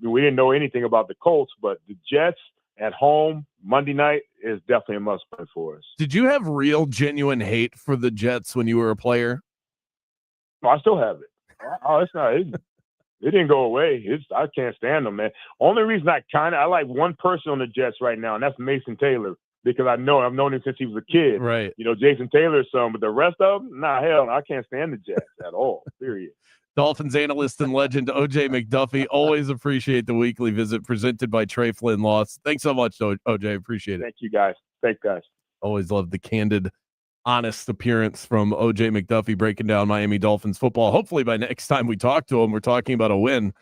We didn't know anything about the Colts, but the Jets at home Monday night is definitely a must win for us. Did you have real, genuine hate for the Jets when you were a player? No, I still have it. Oh, it's not. It didn't go away. I can't stand them, man. Only reason I like one person on the Jets right now, and that's Mason Taylor, because I've known him since he was a kid. Right. You know, Jason Taylor's son, but the rest of them, hell, I can't stand the Jets at all. Period. Dolphins analyst and legend OJ McDuffie. Always appreciate the weekly visit presented by Trey Flynn Loss. Thanks so much, OJ. Appreciate it. Thank you, guys. Thanks, guys. Always love the candid, honest appearance from OJ McDuffie breaking down Miami Dolphins football. Hopefully by next time we talk to him, we're talking about a win.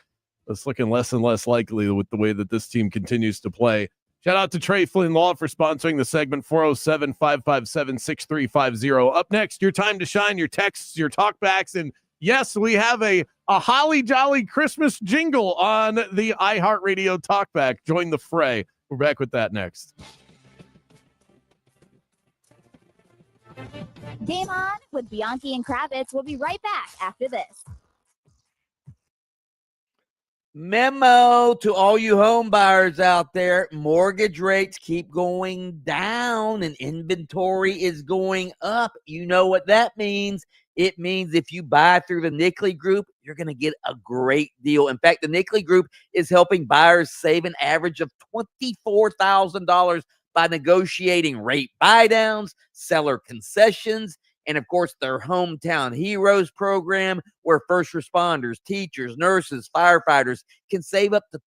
It's looking less and less likely with the way that this team continues to play. Shout out to Trey Flynn Law for sponsoring the segment. 407-557-6350. Up next, your time to shine, your texts, your talkbacks, and yes, we have a a holly jolly Christmas jingle on the iHeartRadio Talkback. Join the fray. We're back with that next. Game On with Bianchi and Kravitz. We'll be right back after this. Memo to all you home buyers out there. Mortgage rates keep going down and inventory is going up. You know what that means. It means if you buy through the Nickley Group, you're going to get a great deal. In fact, the Nickley Group is helping buyers save an average of $24,000 by negotiating rate buydowns, seller concessions, and of course, their Hometown Heroes program, where first responders, teachers, nurses, firefighters can save up to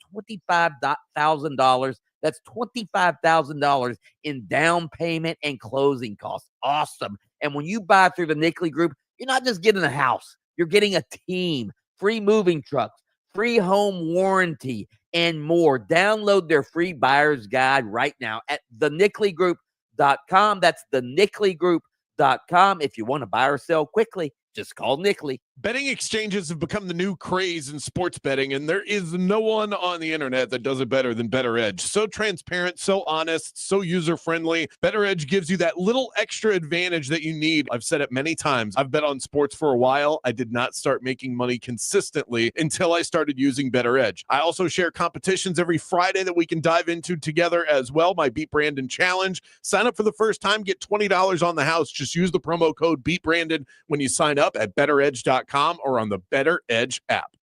$25,000. That's $25,000 in down payment and closing costs. Awesome. And when you buy through the Nickley Group, you're not just getting a house, you're getting a team, free moving trucks, free home warranty, and more. Download their free buyer's guide right now at thenickley.com. That's thenickley.com. If you want to buy or sell quickly, just call Nickley. Betting exchanges have become the new craze in sports betting, and there is no one on the internet that does it better than BettorEdge. So transparent, so honest, so user-friendly. BettorEdge gives you that little extra advantage that you need. I've said it many times. I've bet on sports for a while. I did not start making money consistently until I started using BettorEdge. I also share competitions every Friday that we can dive into together as well. My Beat Brandon Challenge. Sign up for the first time, get $20 on the house. Just use the promo code BeatBrandon when you sign up at BettorEdge.com or on the BettorEdge app.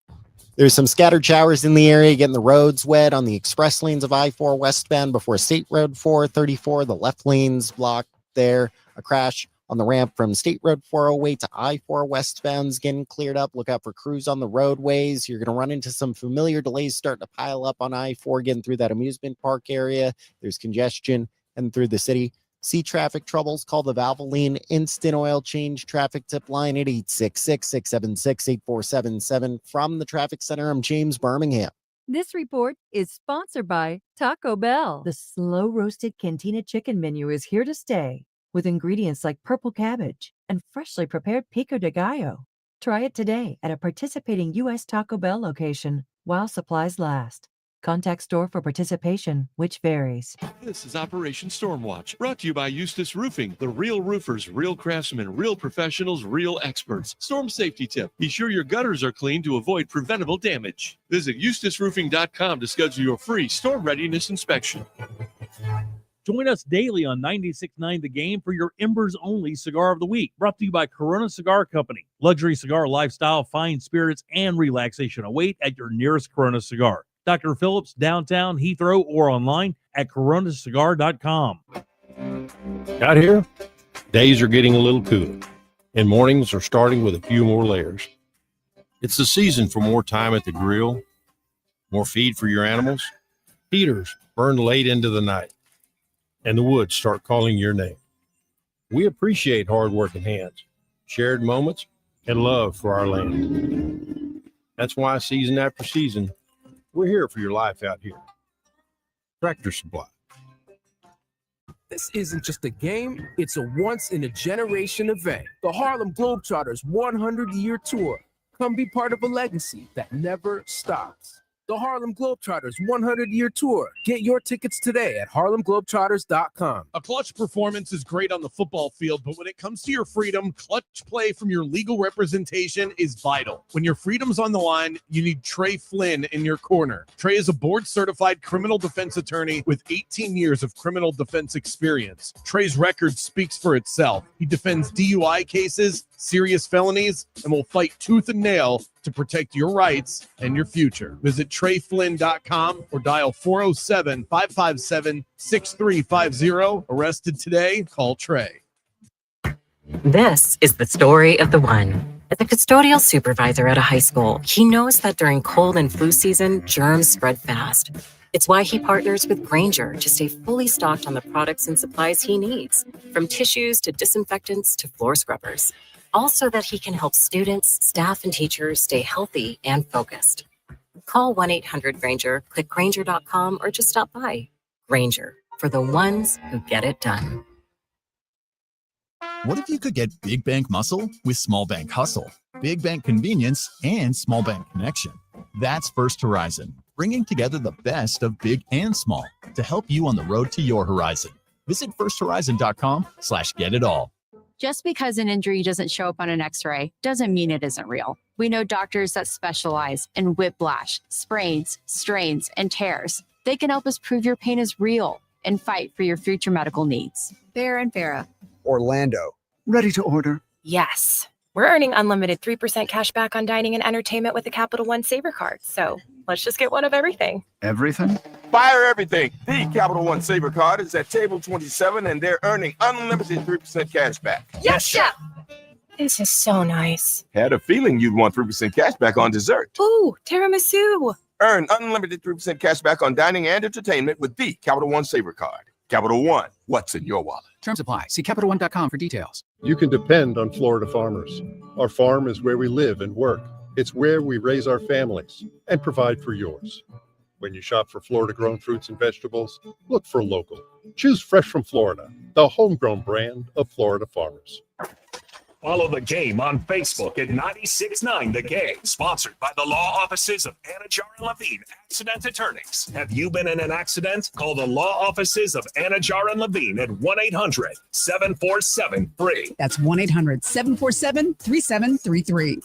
There's some scattered showers in the area, getting the roads wet on the express lanes of I-4 westbound before State Road 434. The left lane's blocked there. A crash on the ramp from State Road 408 to I-4 westbound's getting cleared up. Look out for crews on the roadways. You're going to run into some familiar delays starting to pile up on I-4 getting through that amusement park area. There's congestion and through the city. See traffic troubles, call the Valvoline Instant Oil Change traffic tip line at 866-676-8477. From the traffic center, I'm James Birmingham. This report is sponsored by Taco Bell. The slow-roasted Cantina chicken menu is here to stay with ingredients like purple cabbage and freshly prepared pico de gallo. Try it today at a participating U.S. Taco Bell location while supplies last. Contact store for participation, which varies. This is Operation Stormwatch, brought to you by Eustace Roofing, the real roofers, real craftsmen, real professionals, real experts. Storm safety tip: be sure your gutters are clean to avoid preventable damage. Visit eustaceroofing.com to schedule your free storm readiness inspection. Join us daily on 96.9 The Game for your Embers-only Cigar of the Week. Brought to you by Corona Cigar Company. Luxury cigar lifestyle, fine spirits, and relaxation await at your nearest Corona Cigar. Dr. Phillips, downtown, Heathrow, or online at coronacigar.com. Out here, days are getting a little cooler, and mornings are starting with a few more layers. It's the season for more time at the grill, more feed for your animals. Heaters burn late into the night, and the woods start calling your name. We appreciate hard-working hands, shared moments, and love for our land. That's why season after season, we're here for your life out here. Tractor Supply. This isn't just a game, it's a once-in-a-generation event. The Harlem Globetrotters 100-year tour. Come be part of a legacy that never stops. The Harlem Globetrotters 100-year tour. Get your tickets today at harlemglobetrotters.com. A clutch performance is great on the football field, but when it comes to your freedom, clutch play from your legal representation is vital. When your freedom's on the line, you need Trey Flynn in your corner. Trey is a board-certified criminal defense attorney with 18 years of criminal defense experience. Trey's record speaks for itself. He defends DUI cases, serious felonies, and will fight tooth and nail to protect your rights and your future. Visit TreyFlynn.com or dial 407-557-6350. Arrested today? Call Trey. This is the story of the one. As a custodial supervisor at a high school, he knows that during cold and flu season, germs spread fast. It's why he partners with Grainger to stay fully stocked on the products and supplies he needs, from tissues to disinfectants to floor scrubbers. All so that he can help students, staff, and teachers stay healthy and focused. Call 1-800-GRAINGER, click Grainger.com, or just stop by. Grainger, for the ones who get it done. What if you could get big bank muscle with small bank hustle, big bank convenience, and small bank connection? That's First Horizon, bringing together the best of big and small to help you on the road to your horizon. Visit firsthorizon.com/getitall. Just because an injury doesn't show up on an x-ray doesn't mean it isn't real. We know doctors that specialize in whiplash, sprains, strains, and tears. They can help us prove your pain is real and fight for your future medical needs. Farah and Farah. Orlando. Ready to order? Yes. We're earning unlimited 3% cash back on dining and entertainment with the Capital One Saver card. So let's just get one of everything. Everything? Fire everything. The Capital One Saver card is at table 27 and they're earning unlimited 3% cash back. Yes, chef. This is so nice. Had a feeling you'd want 3% cash back on dessert. Ooh, tiramisu. Earn unlimited 3% cash back on dining and entertainment with the Capital One Saver card. Capital One, what's in your wallet? Terms apply. See CapitalOne.com for details. You can depend on Florida farmers. Our farm is where we live and work. It's where we raise our families and provide for yours. When you shop for Florida-grown fruits and vegetables, look for local. Choose Fresh from Florida, the homegrown brand of Florida farmers. Follow the game on Facebook at 96.9 The Game, sponsored by the law offices of Anajar and Levine Accident Attorneys. Have you been in an accident? Call the law offices of Anajar and Levine at 1-800-747-FREE. That's 1-800-747-3733.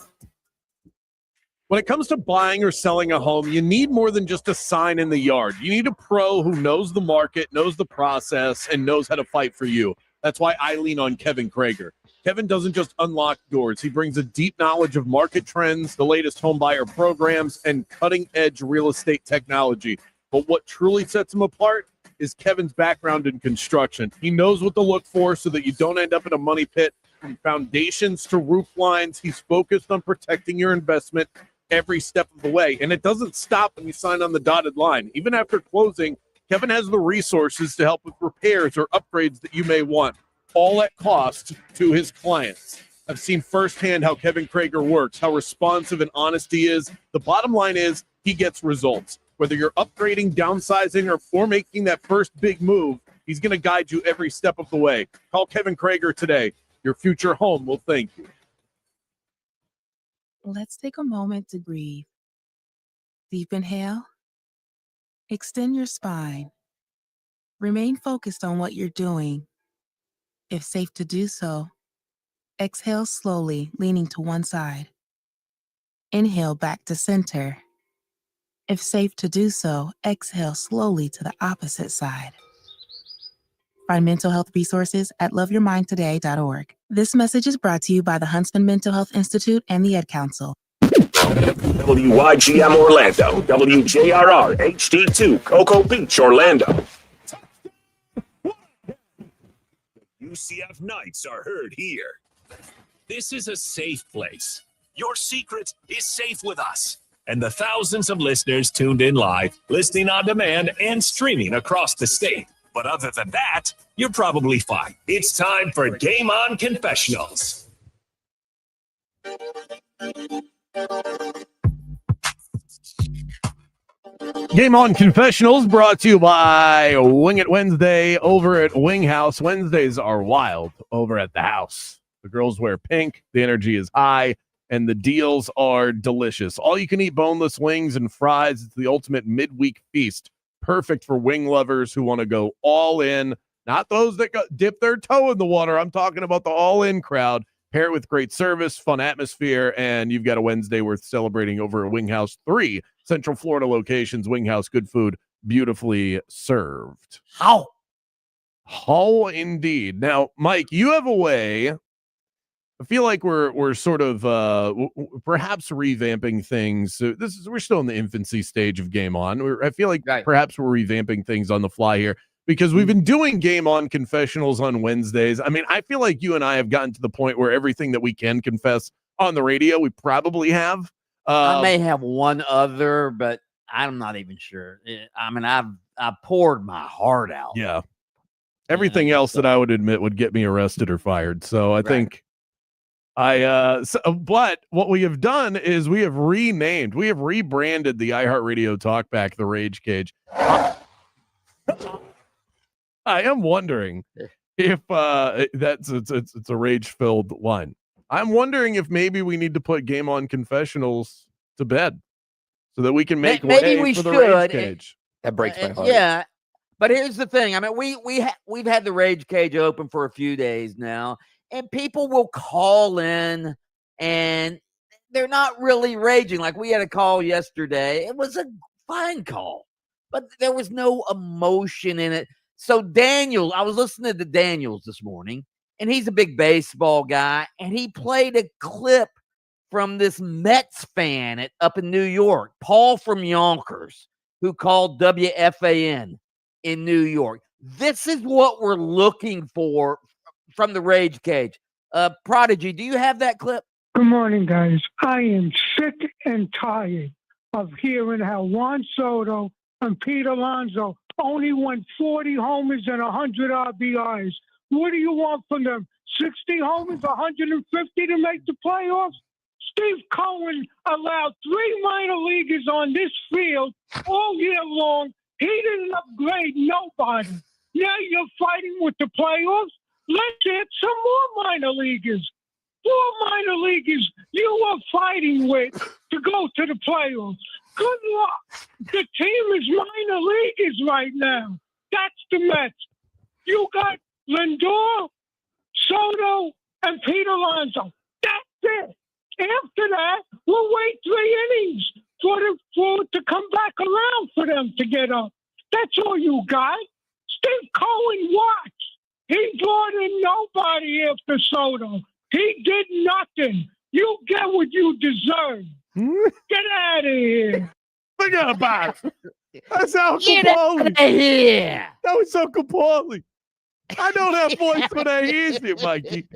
When it comes to buying or selling a home, you need more than just a sign in the yard. You need a pro who knows the market, knows the process, and knows how to fight for you. That's why I lean on Kevin Krager. Kevin doesn't just unlock doors. He brings a deep knowledge of market trends, the latest home buyer programs, and cutting-edge real estate technology. But what truly sets him apart is Kevin's background in construction. He knows what to look for so that you don't end up in a money pit. From foundations to roof lines, he's focused on protecting your investment every step of the way. And it doesn't stop when you sign on the dotted line. Even after closing, Kevin has the resources to help with repairs or upgrades that you may want, all at cost to his clients. I've seen firsthand how Kevin Krager works, how responsive and honest he is. The bottom line is he gets results. Whether you're upgrading, downsizing, or making that first big move, he's going to guide you every step of the way. Call Kevin Krager today. Your future home will thank you. Let's take a moment to breathe. Deep inhale. Extend your spine. Remain focused on what you're doing. If safe to do so, exhale slowly, leaning to one side. Inhale back to center. If safe to do so, exhale slowly to the opposite side. Find mental health resources at loveyourmindtoday.org. This message is brought to you by the Huntsman Mental Health Institute and the Ad Council. WYGM Orlando, WJRR HD2 Cocoa Beach, Orlando. UCF Knights are heard here. This is a safe place. Your secret is safe with us. And the thousands of listeners tuned in live, listening on demand, and streaming across the state. But other than that, you're probably fine. It's time for Game On Confessionals. Game On Confessionals brought to you by Wing It Wednesday over at Wing House. Wednesdays are wild over at the house. The girls wear pink, the energy is high, and the deals are delicious. All you can eat boneless wings and fries. It's the ultimate midweek feast. Perfect for wing lovers who want to go all in, not those that dip their toe in the water. I'm talking about the all-in crowd. Pair it with great service, fun atmosphere, and you've got a Wednesday worth celebrating over at Wing House. 3 Central Florida locations. Wing House, good food, beautifully served. How indeed. Now, Mike, you have a way. I feel like we're sort of perhaps revamping things. So we're still in the infancy stage of Game On. I feel like perhaps we're revamping things on the fly here because we've been doing Game On Confessionals on Wednesdays. I mean, I feel like you and I have gotten to the point where everything that we can confess on the radio, we probably have. I may have one other, but I'm not even sure. I mean, I've poured my heart out. Yeah. Everything else that I would admit would get me arrested or fired. So I think. But what we have done is we have rebranded the iHeartRadio Talkback, the Rage Cage. I am wondering if it's a rage-filled line. I'm wondering if maybe we need to put Game On Confessionals to bed so that we can make Maybe way we for the should. rage cage. That breaks my heart. Yeah, but here's the thing. I mean, we've had the rage cage open for a few days now, and people will call in, and they're not really raging. Like we had a call yesterday. It was a fine call, but there was no emotion in it. So Daniel, I was listening to Daniels this morning, and he's a big baseball guy, and he played a clip from this Mets fan up in New York, Paul from Yonkers, who called WFAN in New York. This is what we're looking for from the Rage Cage. Prodigy, do you have that clip? Good morning, guys. I am sick and tired of hearing how Juan Soto and Pete Alonso only won 40 homers and 100 RBIs. What do you want from them? 60 homers, 150 to make the playoffs? Steve Cohen allowed 3 minor leaguers on this field all year long. He didn't upgrade nobody. Now you're fighting with the playoffs? Let's add some more minor leaguers. 4 minor leaguers you are fighting with to go to the playoffs. Good luck. The team is minor leaguers right now. That's the Mets. You got Lindor, Soto, and Pete Alonso. That's it. After that, we'll wait 3 innings for it to come back around for them to get up. That's all you got. Steve Cohen, watch. He brought in nobody after Soto. He did nothing. You get what you deserve. Get out of here. Forget about it. That's Al Get out Capone. of here. That was so Capone. I know that voice when I hear you, Mikey.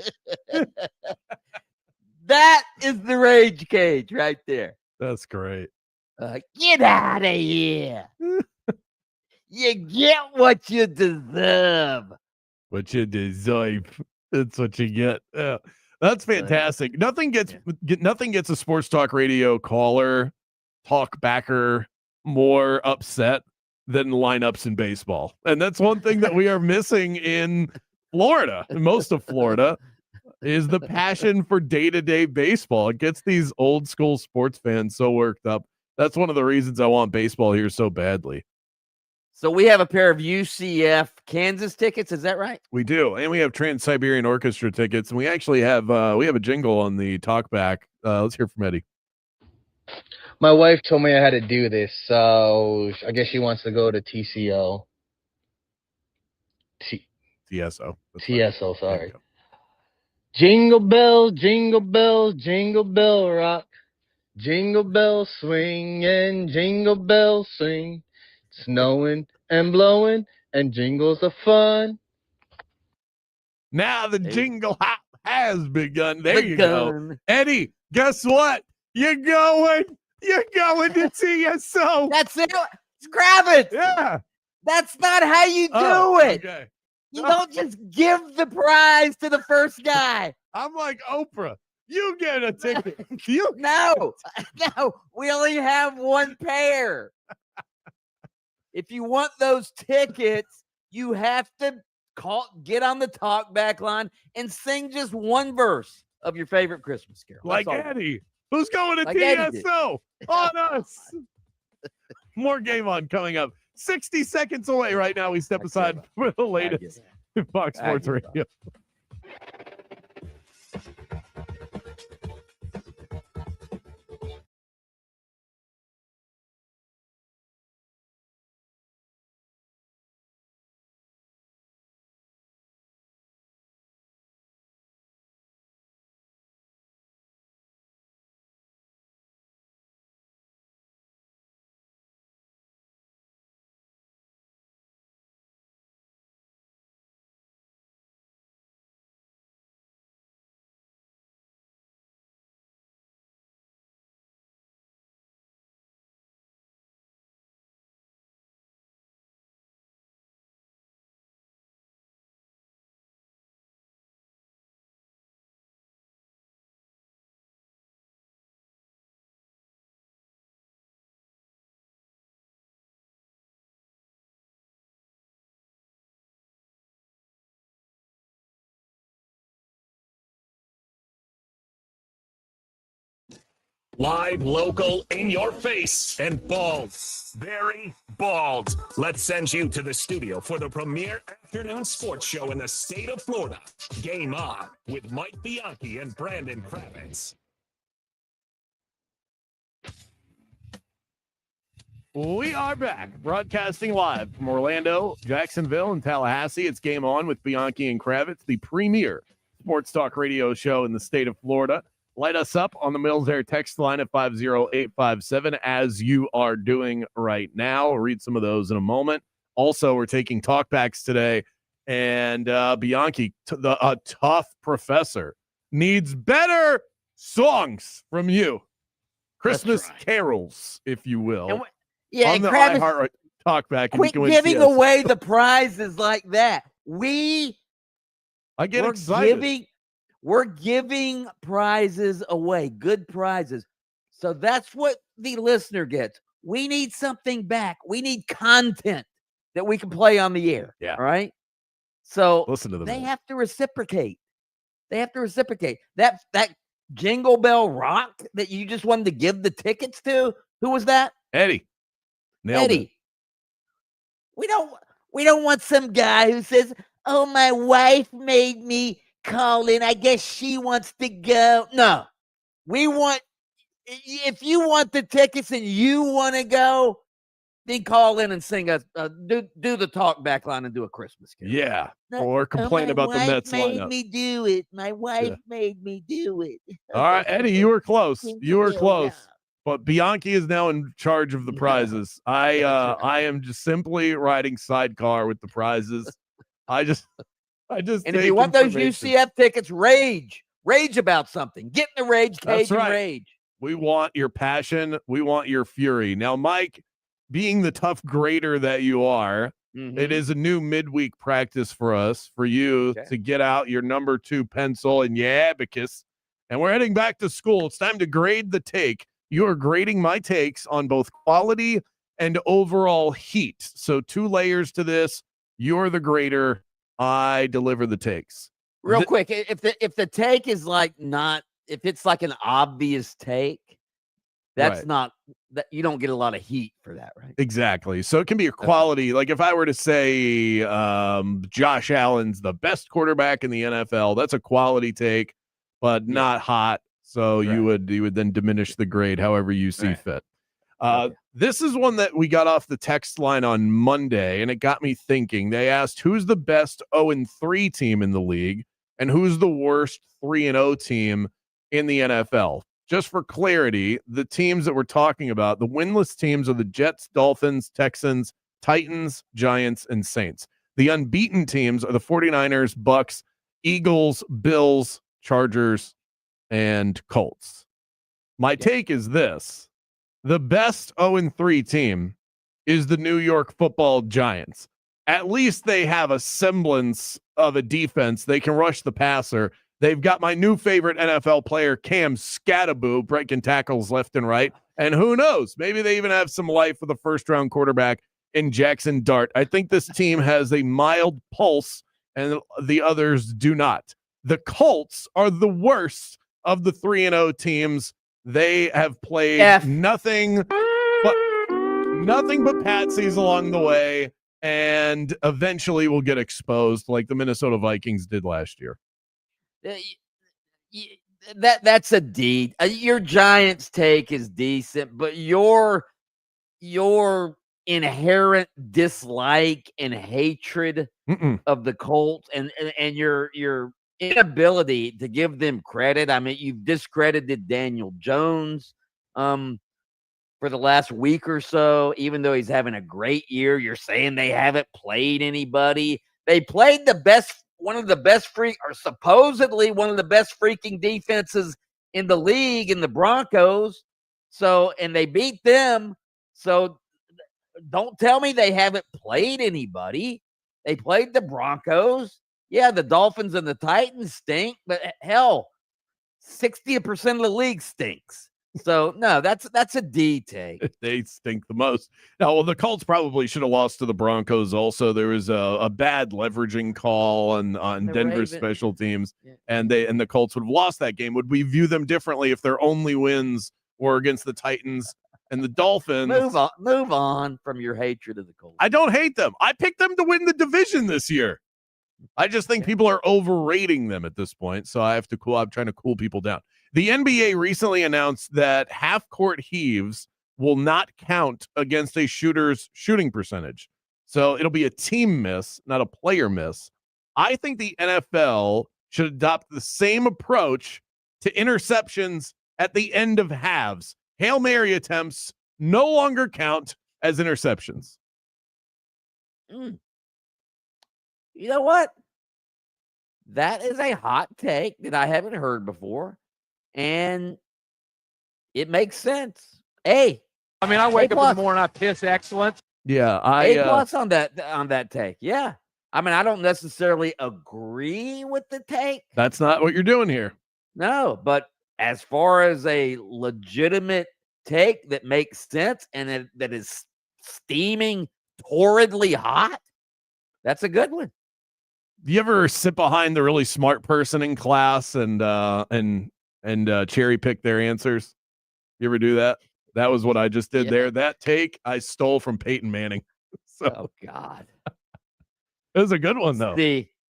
That is the Rage Cage right there. That's great. Get out of here. You get what you deserve. What you deserve. That's what you get. Yeah. That's fantastic. Nothing gets a sports talk radio caller, talk backer more upset than lineups in baseball. And that's one thing that we are missing in Florida. Most of Florida is the passion for day-to-day baseball. It gets these old school sports fans so worked up. That's one of the reasons I want baseball here so badly. So we have a pair of UCF Kansas tickets. Is that right? We do. And we have Trans-Siberian Orchestra tickets. And we actually have a jingle on the talkback. Let's hear from Eddie. My wife told me I had to do this, so I guess she wants to go to TCO. TSO. TSO, sorry. Jingle bell, jingle bell, jingle bell rock. Jingle bell swing and jingle bell swing. Snowing and blowing and jingles are fun. Now the jingle hop has begun. There you go. Eddie, guess what? You're going to TSO. That's it. It's Kravitz. Yeah. That's not how you do it. Okay. You don't just give the prize to the first guy. I'm like Oprah. You get a ticket. No, we only have one pair. If you want those tickets, you have to get on the talkback line and sing just one verse of your favorite Christmas carol. Like Eddie, who's going to Like Eddie TSO on us. More Game On coming up. 60 seconds away right now. We step aside for the latest Fox Sports Radio. Live, local, in your face, and bald. Very bald. Let's send you to the studio for the premier afternoon sports show in the state of Florida. Game On with Mike Bianchi and Brandon Kravitz. We are back, broadcasting live from Orlando, Jacksonville, and Tallahassee. It's Game On with Bianchi and Kravitz, the premier sports talk radio show in the state of Florida. Light us up on the Mills Air text line at 50857, as you are doing right now. I'll read some of those in a moment. Also, we're taking talkbacks today, and Bianchi, a tough professor, needs better songs from you. Christmas carols, if you will. Yeah, on and the Kravitz, iHeart talkback. quit giving away the prizes like that. I get excited. We're giving prizes away, good prizes. So that's what the listener gets. We need something back. We need content that we can play on the air. Yeah. All right. So listen to them. They have to reciprocate. That Jingle Bell Rock that you just wanted to give the tickets to. Who was that? Eddie. Nailed it. We don't want some guy who says, "Oh, my wife made me call in. I guess she wants to go." No, we want. If you want the tickets and you want to go, then call in and sing us. Do the talk back line and do a Christmas carol. Yeah, or complain about the Mets lineup. lineup. Me do it. My wife made me do it. All right, Eddie, you were close. You were close. But Bianchi is now in charge of the prizes. I am just simply riding sidecar with the prizes. I just. And if you want those UCF tickets, rage about something. Get in the rage cage and rage. We want your passion. We want your fury. Now, Mike, being the tough grader that you are, it is a new midweek practice for us, for you to get out your number 2 pencil and your abacus. And we're heading back to school. It's time to grade the take. You are grading my takes on both quality and overall heat. So 2 layers to this. You're the grader. I deliver the takes. Real quick, if the take is if it's like an obvious take, that's not that you don't get a lot of heat for that, right? Exactly. So it can be a quality. Like if I were to say Josh Allen's the best quarterback in the NFL, that's a quality take, but not hot. So you would then diminish the grade however you see fit. This is one that we got off the text line on Monday, and it got me thinking. They asked who's the best 0-3 team in the league and who's the worst 3-0 team in the NFL. Just for clarity, the teams that we're talking about, the winless teams are the Jets, Dolphins, Texans, Titans, Giants, and Saints. The unbeaten teams are the 49ers, Bucks, Eagles, Bills, Chargers, and Colts. My take is this. The best 0-3 team is the New York Football Giants. At least they have a semblance of a defense. They can rush the passer. They've got my new favorite NFL player, Cam Scattaboo, breaking tackles left and right. And who knows? Maybe they even have some life with a first-round quarterback in Jackson Dart. I think this team has a mild pulse, and the others do not. The Colts are the worst of the 3-0 teams. They have played nothing but patsies along the way, and eventually will get exposed like the Minnesota Vikings did last year. That's a D. Your Giants take is decent, but your inherent dislike and hatred of the Colts and your inability to give them credit. I mean, you've discredited Daniel Jones for the last week or so, even though he's having a great year. You're saying they haven't played anybody. They played supposedly one of the best freaking defenses in the league in the Broncos. So, and they beat them. So don't tell me they haven't played anybody. They played the Broncos. Yeah, the Dolphins and the Titans stink, but hell, 60% of the league stinks. So no, that's a D take. They stink the most. Now, well, the Colts probably should have lost to the Broncos. Also, there was a bad leveraging call on Denver's special teams, and the Colts would have lost that game. Would we view them differently if their only wins or against the Titans and the Dolphins. Move on from your hatred of the Colts. I don't hate them. I picked them to win the division this year. I just think people are overrating them at this point, so I'm trying to cool people down. The NBA recently announced that half-court heaves will not count against a shooter's shooting percentage. So it'll be a team miss, not a player miss. I think the NFL should adopt the same approach to interceptions at the end of halves. Hail Mary attempts no longer count as interceptions. You know what? That is a hot take that I haven't heard before, and it makes sense. I wake up in the morning, I piss excellence. Yeah, A plus on that take. Yeah. I mean, I don't necessarily agree with the take. That's not what you're doing here. No, but as far as a legitimate take that makes sense and that is steaming torridly hot, that's a good one. Do you ever sit behind the really smart person in class and cherry pick their answers? You ever do that? That was what I just did there. That take I stole from Peyton Manning. Oh God. It was a good one, though.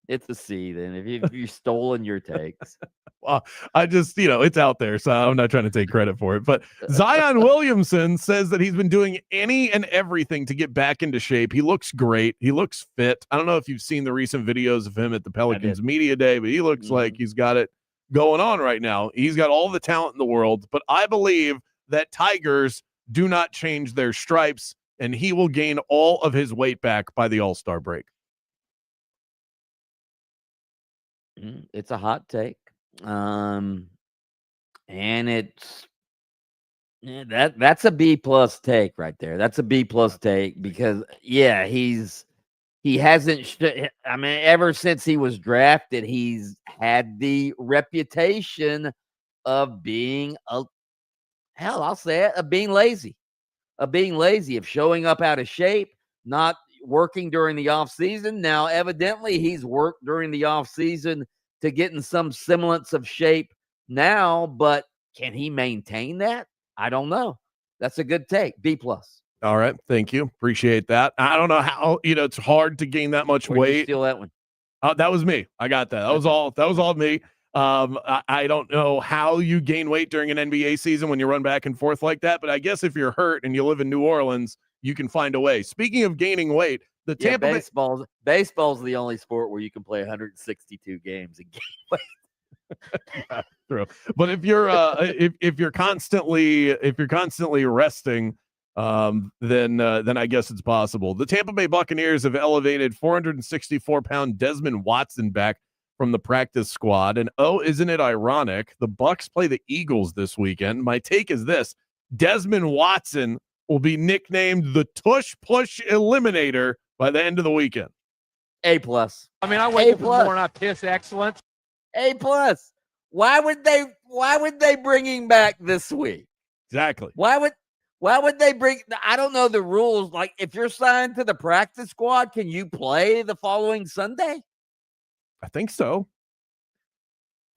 It's a C then, if you've stolen your takes. Well, I just, it's out there, so I'm not trying to take credit for it. But Zion Williamson says that he's been doing any and everything to get back into shape. He looks great. He looks fit. I don't know if you've seen the recent videos of him at the Pelicans Media Day, but he looks like he's got it going on right now. He's got all the talent in the world, but I believe that Tigers do not change their stripes, and he will gain all of his weight back by the All-Star break. It's a hot take. And it's that's a B plus take right there. That's a B plus take because he hasn't ever since he was drafted, he's had the reputation of being of being lazy, of showing up out of shape, not working during the off season. Now, evidently he's worked during the off season to get in some semblance of shape now, but can he maintain that? I don't know. That's a good take. B plus. All right. Thank you. Appreciate that. I don't know how, it's hard to gain that much weight. You steal that one. That was me. I got that. That was all me. I don't know how you gain weight during an NBA season when you run back and forth like that, but I guess if you're hurt and you live in New Orleans, you can find a way. Speaking of gaining weight, the Tampa baseball's the only sport where you can play 162 games and gain weight. True. But if you're if you're constantly resting, then I guess it's possible. The Tampa Bay Buccaneers have elevated 464-pound Desmond Watson back from the practice squad. And isn't it ironic? The Bucs play the Eagles this weekend. My take is this: Desmond Watson will be nicknamed the Tush Push Eliminator by the end of the weekend. A plus. I wake up in the morning, I piss excellence. A plus. Why would they bring him back this week? Exactly. Why would they bring? I don't know the rules. Like, if you're signed to the practice squad, can you play the following Sunday? I think so.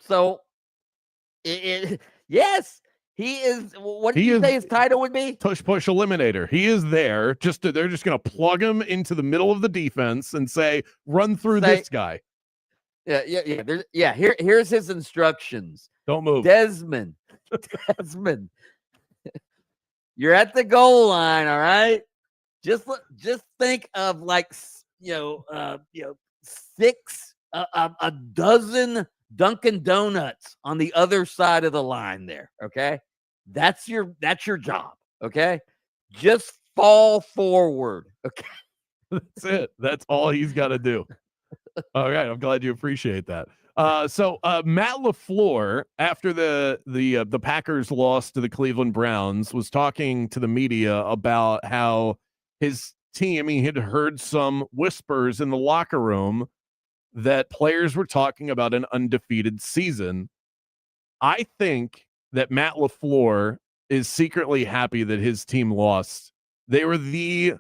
So, yes, he is. What did you say his title would be? Tush Push Eliminator. He is there. They're just going to plug him into the middle of the defense and say, "Run through this guy." Yeah. Here's his instructions. Don't move, Desmond. You're at the goal line. All right. Just think of a dozen Dunkin' Donuts on the other side of the line there. Okay. That's your job. Okay. Just fall forward. Okay. That's it. That's all he's got to do. All right. I'm glad you appreciate that. So Matt LaFleur, after the Packers lost to the Cleveland Browns, was talking to the media about how his team, he had heard some whispers in the locker room that players were talking about an undefeated season. I think that Matt LaFleur is secretly happy that his team lost. They were the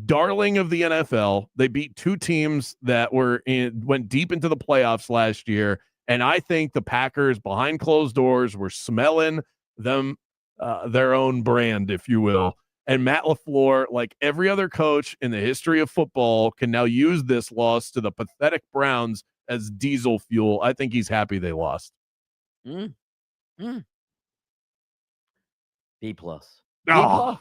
darling of the NFL. They beat two teams that went deep into the playoffs last year, and I think the Packers behind closed doors were smelling them their own brand, if you will. And Matt LaFleur, like every other coach in the history of football, can now use this loss to the pathetic Browns as diesel fuel. I think he's happy they lost. B plus. Oh,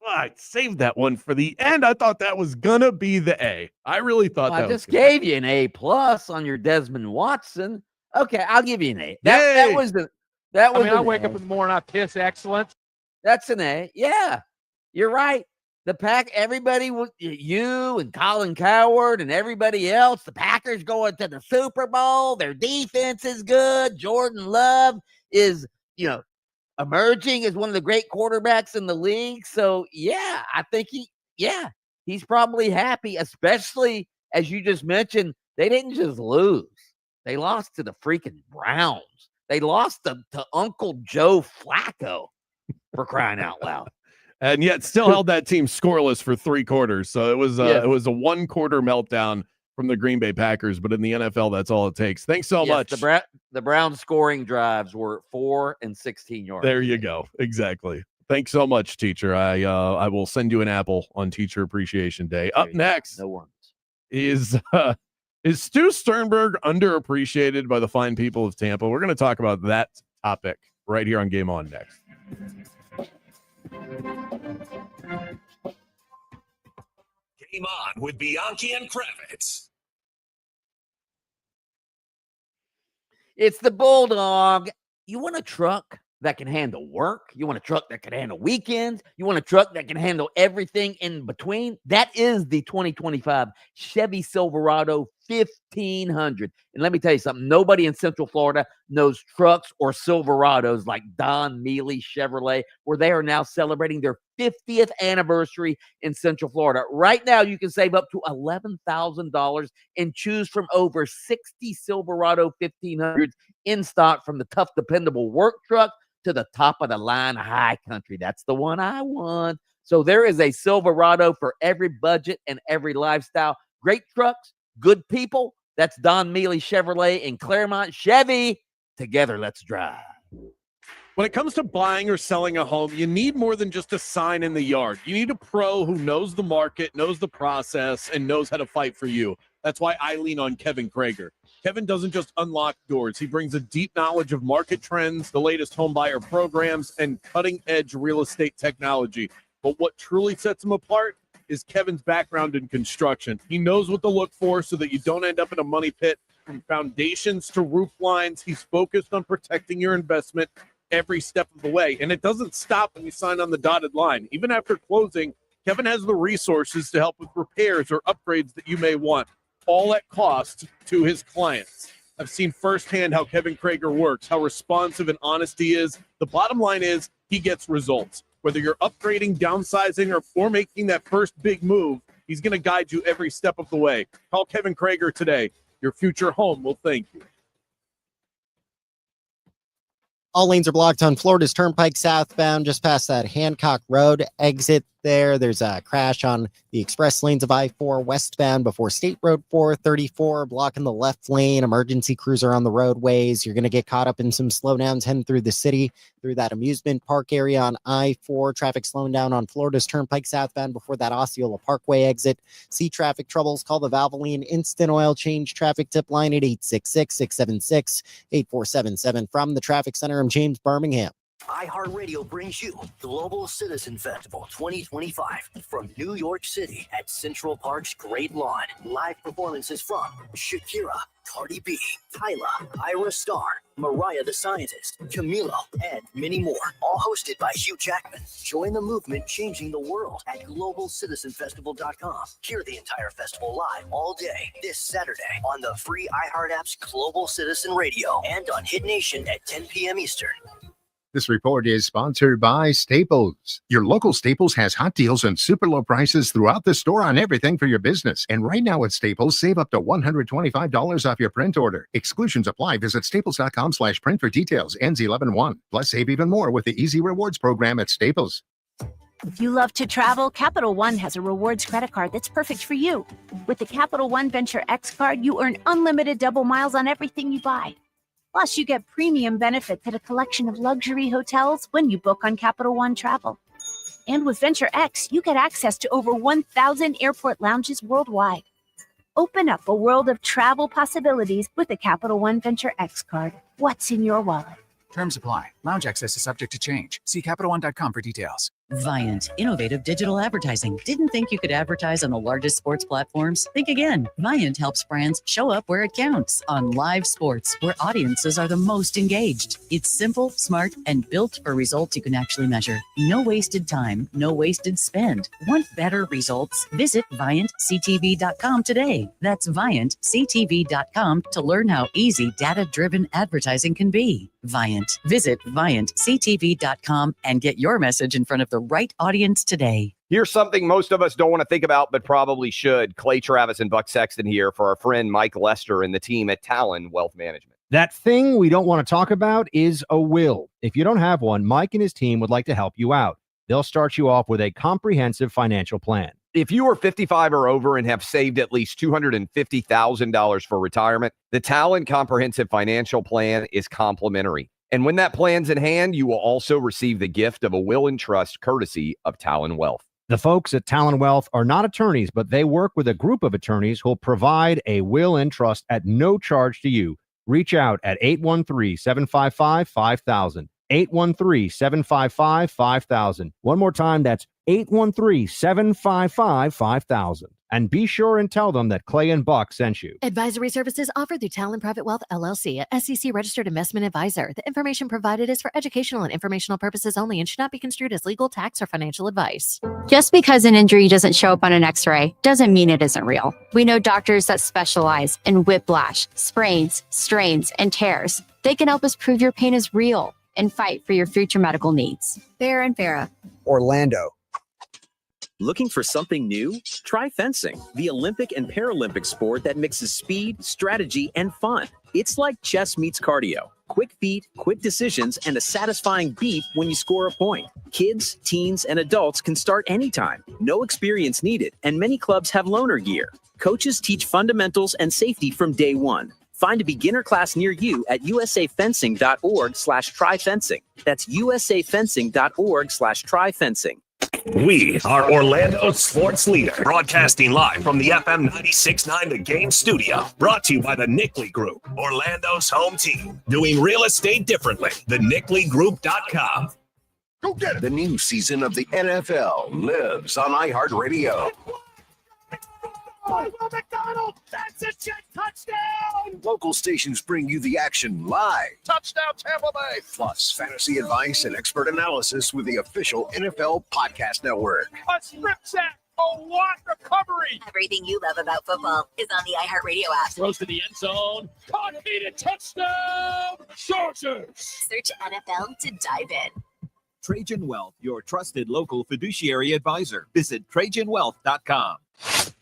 I saved that one for the end. I thought that was gonna be the A. I really thought I that just gave you an A plus on your Desmond Watson. Okay, I'll give you an A. That was the that was. I wake up in the morning, I piss excellence. That's an A. Yeah, you're right. The pack, everybody, you and Colin Coward and everybody else, the Packers going to the Super Bowl. Their defense is good. Jordan Love is, emerging as one of the great quarterbacks in the league. So, yeah, I think he's probably happy, especially as you just mentioned, they didn't just lose. They lost to the freaking Browns. They lost to Uncle Joe Flacco, for crying out loud. And yet still held that team scoreless for 3 quarters. So it was a 1-quarter meltdown from the Green Bay Packers, but in the NFL, that's all it takes. Thanks so much. The Browns scoring drives were 4 and 16 yards. There you go. Exactly. Thanks so much, teacher. I will send you an apple on Teacher Appreciation Day. Up next is Stu Sternberg underappreciated by the fine people of Tampa? We're going to talk about that topic right here on Game On next. Game On with Bianchi and Kravitz. It's the Bulldog. You want a truck that can handle work? You want a truck that can handle weekends? You want a truck that can handle everything in between? That is the 2025 Chevy Silverado 1500. And let me tell you something. Nobody in Central Florida knows trucks or Silverados like Don Mealy Chevrolet, where they are now celebrating their 50th anniversary in Central Florida. Right now, you can save up to $11,000 and choose from over 60 Silverado 1500s in stock, from the tough, dependable work truck to the top of the line high country. That's the one I want. So there is a Silverado for every budget and every lifestyle. Great trucks, good people. That's Don Mealy Chevrolet and Claremont Chevy. Together, let's drive. When it comes to buying or selling a home, you need more than just a sign in the yard. You need a pro who knows the market, knows the process, and knows how to fight for you. That's why I lean on Kevin Krager. Kevin doesn't just unlock doors. He brings a deep knowledge of market trends, the latest home buyer programs, and cutting-edge real estate technology. But what truly sets him apart is Kevin's background in construction. He knows what to look for so that you don't end up in a money pit. From foundations to roof lines, he's focused on protecting your investment every step of the way. And it doesn't stop when you sign on the dotted line. Even after closing, Kevin has the resources to help with repairs or upgrades that you may want, all at cost to his clients. I've seen firsthand how Kevin Krager works, how responsive and honest he is. The bottom line is he gets results. Whether you're upgrading, downsizing, or making that first big move, he's going to guide you every step of the way. Call Kevin Krager today. Your future home will thank you. All lanes are blocked on Florida's Turnpike southbound, just past that Hancock Road exit there. There's a crash on the express lanes of I-4 westbound before State Road 434, blocking the left lane. Emergency crews are on the roadways. You're going to get caught up in some slowdowns heading through the city, through that amusement park area on I-4. Traffic slowing down on Florida's Turnpike southbound before that Osceola Parkway exit. See traffic troubles? Call the Valvoline Instant Oil Change traffic tip line at 866-676-8477. From the Traffic Center, I'm James Birmingham. iHeartRadio brings you Global Citizen Festival 2025 from New York City at Central Park's Great Lawn. Live performances from Shakira, Cardi B, Tyla, Ira Star, Mariah the Scientist, Camilo, and many more. All hosted by Hugh Jackman. Join the movement changing the world at globalcitizenfestival.com. Hear the entire festival live all day this Saturday on the free iHeart app's Global Citizen Radio and on Hit Nation at 10 p.m. Eastern. This report is sponsored by Staples. Your local Staples has hot deals and super low prices throughout the store on everything for your business. And right now at Staples, save up to $125 off your print order. Exclusions apply. Visit staples.com/print for details. Ends 11/1. Plus, save even more with the Easy Rewards program at Staples. If you love to travel, Capital One has a rewards credit card that's perfect for you. With the Capital One Venture X card, you earn unlimited double miles on everything you buy. Plus, you get premium benefits at a collection of luxury hotels when you book on Capital One Travel. And with Venture X, you get access to over 1,000 airport lounges worldwide. Open up a world of travel possibilities with a Capital One Venture X card. What's in your wallet? Terms apply. Lounge access is subject to change. See CapitalOne.com for details. Viant, innovative digital advertising. Didn't think you could advertise on the largest sports platforms? Think again. Viant helps brands show up where it counts on live sports, where audiences are the most engaged. It's simple, smart, and built for results you can actually measure. No wasted time, no wasted spend. Want better results? Visit ViantCTV.com today. That's ViantCTV.com to learn how easy data-driven advertising can be. Viant. Visit ViantCTV.com and get your message in front of the right audience today. Here's something most of us don't want to think about, but probably should. Clay Travis and Buck Sexton here for our friend Mike Lester and the team at Talon Wealth Management. That thing we don't want to talk about is a will. If you don't have one, Mike and his team would like to help you out. They'll start you off with a comprehensive financial plan. If you are 55 or over and have saved at least $250,000 for retirement, the Talon Comprehensive Financial Plan is complimentary. And when that plan's in hand, you will also receive the gift of a will and trust courtesy of Talon Wealth. The folks at Talon Wealth are not attorneys, but they work with a group of attorneys who'll provide a will and trust at no charge to you. Reach out at 813-755-5000. 813-755-5000. One more time, that's 813-755-5000. And be sure and tell them that Clay and Buck sent you. Advisory services offered through Talon Private Wealth, LLC, a SEC-registered investment advisor. The information provided is for educational and informational purposes only and should not be construed as legal, tax, or financial advice. Just because an injury doesn't show up on an x-ray doesn't mean it isn't real. We know doctors that specialize in whiplash, sprains, strains, and tears. They can help us prove your pain is real and fight for your future medical needs. Farrah and Farrah. Orlando. Looking for something new? Try fencing, the Olympic and Paralympic sport that mixes speed, strategy, and fun. It's like chess meets cardio. Quick feet, quick decisions, and a satisfying beat when you score a point. Kids, teens, and adults can start anytime. No experience needed, and many clubs have loaner gear. Coaches teach fundamentals and safety from day one. Find a beginner class near you at usafencing.org/tryfencing. That's usafencing.org/tryfencing. We are Orlando's sports leader, broadcasting live from the FM 96.9 The Game studio. Brought to you by the Nickley Group, Orlando's home team. Doing real estate differently. TheNickleyGroup.com. Go get it. The new season of the NFL lives on iHeartRadio. Will McDonald, that's a jet touchdown! Local stations bring you the action live. Touchdown, Tampa Bay! Plus, fantasy advice and expert analysis with the official NFL Podcast Network. A strip sack, a walk recovery. Everything you love about football is on the iHeartRadio app. Throws to the end zone. Caught it, a touchdown! Chargers! Search NFL to dive in. Trajan Wealth, your trusted local fiduciary advisor. Visit TrajanWealth.com.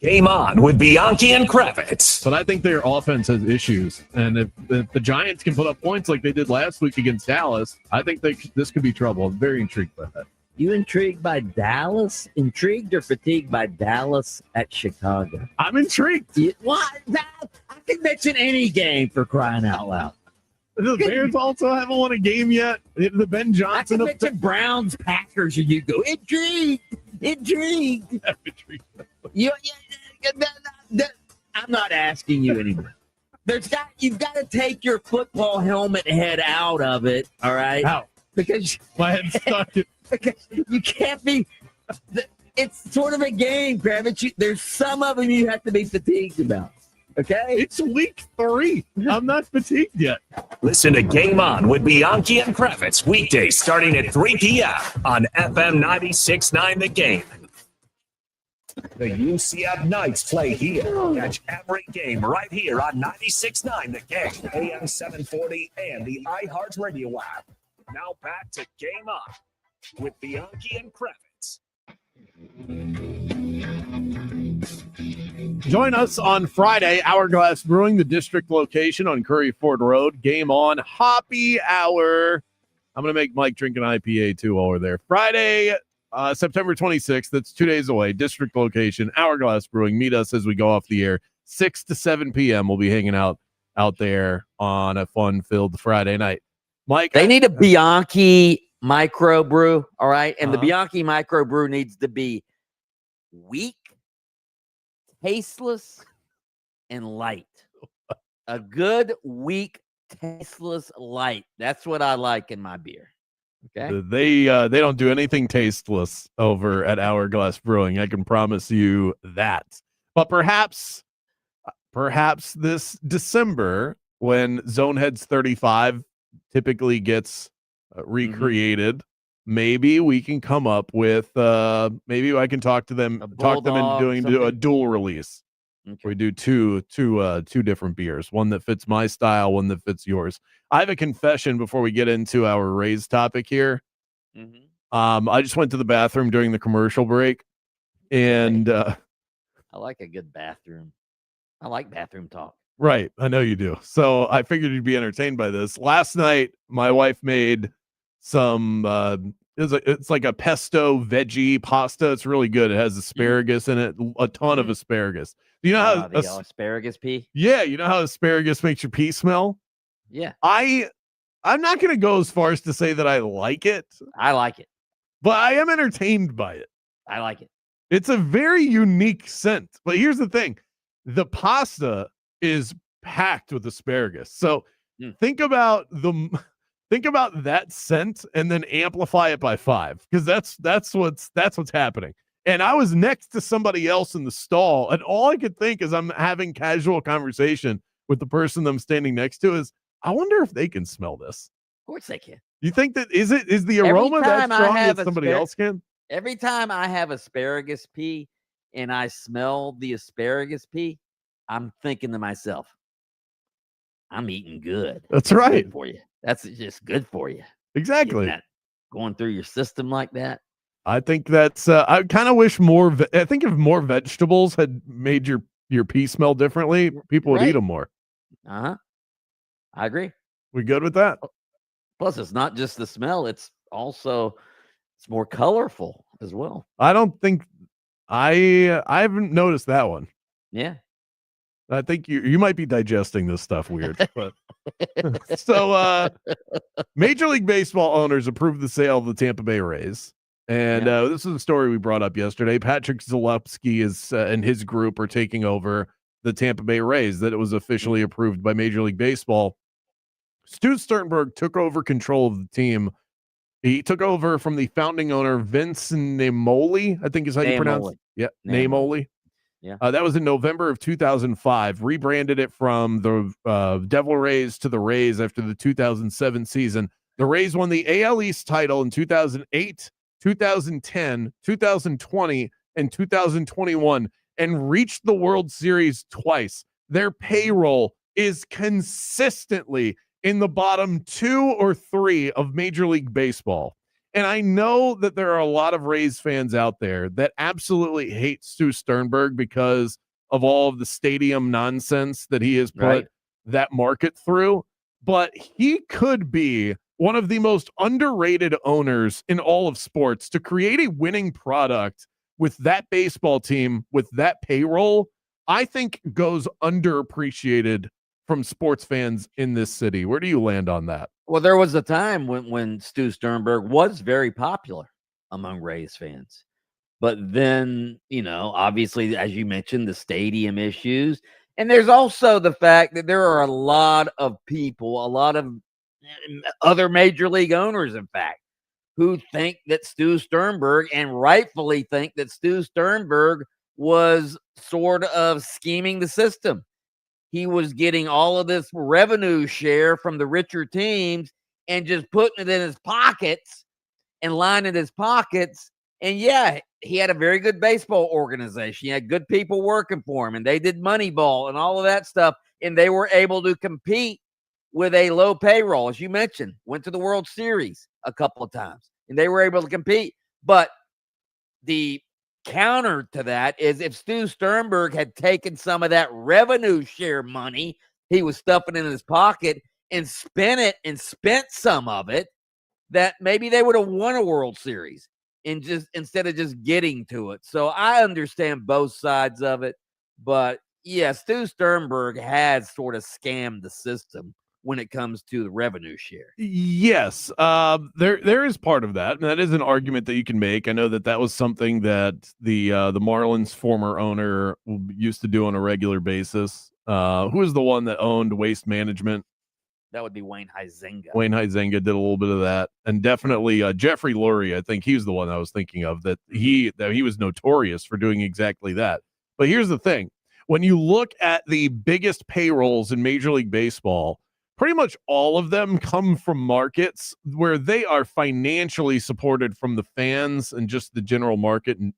Game On with Bianchi and Kravitz. But I think their offense has issues. And if the Giants can put up points like they did last week against Dallas, I think this could be trouble. I'm very intrigued by that. You intrigued by Dallas? Intrigued or fatigued by Dallas at Chicago? I'm intrigued. What? I can mention any game for crying out loud. The Bears also haven't won a game yet. The Ben Johnson. I can mention Browns, Packers, and you go, intrigued. I'm not asking you anymore. You've got to take your football helmet head out of it, all right? How? Because my head's stuck. Because you can't be. It's sort of a game, Kravitz. There's some of them you have to be fatigued about. Okay? It's week 3. I'm not fatigued yet. Listen to Game On with Bianchi and Kravitz weekdays starting at 3 p.m. on FM 96.9 The Game. The UCF Knights play here. Catch every game right here on 96.9 The Game, AM 740, and the iHeartRadio app. Now back to Game On with Bianchi and Kravitz. Join us on Friday, Hourglass Brewing, the district location on Curry Ford Road. Game On, Hoppy Hour. I'm going to make Mike drink an IPA too while we're there. Friday, September 26th. That's 2 days away. District location, Hourglass Brewing. Meet us as we go off the air. 6 to 7 p.m. We'll be hanging out out there on a fun-filled Friday night. Mike, they need a Bianchi microbrew, all right? And the Uh-huh. Bianchi microbrew needs to be weak, tasteless, and light. A good, weak, tasteless light. That's what I like in my beer. Okay. They don't do anything tasteless over at Hourglass Brewing. I can promise you that. But perhaps this December, when Zoneheads 35 typically gets recreated, maybe we can come up with maybe I can talk them into do a dual release. Okay. We do two different beers, one that fits my style, one that fits yours. I have a confession before we get into our Rays topic here. I just went to the bathroom during the commercial break, and I like a good bathroom. I like bathroom talk. right, I know you do. So I figured you'd be entertained by this. Last night, my wife made some. It's like a pesto veggie pasta. It's really good. It has asparagus in it, a ton of asparagus. Do you know how The asparagus pea? Yeah, you know how asparagus makes your pee smell? Yeah. I'm not going to go as far as to say that I like it. I like it. But I am entertained by it. I like it. It's a very unique scent. But here's the thing. The pasta is packed with asparagus. So think about that scent and then amplify it by 5, because that's what's happening. And I was next to somebody else in the stall, and all I could think as I'm having casual conversation with the person I'm standing next to is, I wonder if they can smell this. Of course they can. You think that is the aroma that strong that somebody else can? Every time I have asparagus pea and I smell the asparagus pea, I'm thinking to myself, I'm eating good. That's It's right. good for you. That's just good for you. Exactly. Getting that going through your system like that. I think that's I kind of wish I think if more vegetables had made your pea smell differently, people would eat them more. I agree. We good with that? Plus, it's not just the smell; it's more colorful as well. I don't think I haven't noticed that one. Yeah. I think you might be digesting this stuff weird. But so Major League Baseball owners approved the sale of the Tampa Bay Rays. And this is a story we brought up yesterday. Patrick Zalewski and his group are taking over the Tampa Bay Rays, that it was officially approved by Major League Baseball. Stu Sternberg took over control of the team. He took over from the founding owner, Vince Naimoli, I think is how you pronounce it. Yeah, Naimoli. Yeah. That was in November of 2005. Rebranded it from the Devil Rays to the Rays after the 2007 season. The Rays won the AL East title in 2008, 2010, 2020, and 2021, and reached the World Series twice. Their payroll is consistently in the bottom 2 or 3 of Major League Baseball. And I know that there are a lot of Rays fans out there that absolutely hate Stu Sternberg because of all of the stadium nonsense that he has put that market through. But he could be one of the most underrated owners in all of sports to create a winning product with that baseball team, with that payroll. I think goes underappreciated from sports fans in this city. Where do you land on that? Well, there was a time when Stu Sternberg was very popular among Rays fans. But then, obviously, as you mentioned, the stadium issues. And there's also the fact that there are a lot of people, a lot of other major league owners, in fact, who think that Stu Sternberg, and rightfully think that Stu Sternberg was sort of scheming the system. He was getting all of this revenue share from the richer teams and just putting it in his pockets and lining his pockets. And yeah, he had a very good baseball organization. He had good people working for him, and they did Moneyball and all of that stuff. And they were able to compete with a low payroll, as you mentioned, went to the World Series a couple of times, and they were able to compete. But the counter to that is if Stu Sternberg had taken some of that revenue share money he was stuffing in his pocket and spent some of it, that maybe they would have won a World Series instead of just getting to it. So I understand both sides of it, but Yeah, Stu Sternberg has sort of scammed the system when it comes to the revenue share. Yes, there is part of that, and that is an argument that you can make. I know that was something that the Marlins' former owner used to do on a regular basis. Who is the one that owned Waste Management? That would be Wayne Huizenga. Wayne Huizenga did a little bit of that, and definitely Jeffrey Lurie. I think he's the one I was thinking of. That he was notorious for doing exactly that. But here's the thing: when you look at the biggest payrolls in Major League Baseball, pretty much all of them come from markets where they are financially supported from the fans and just the general market, and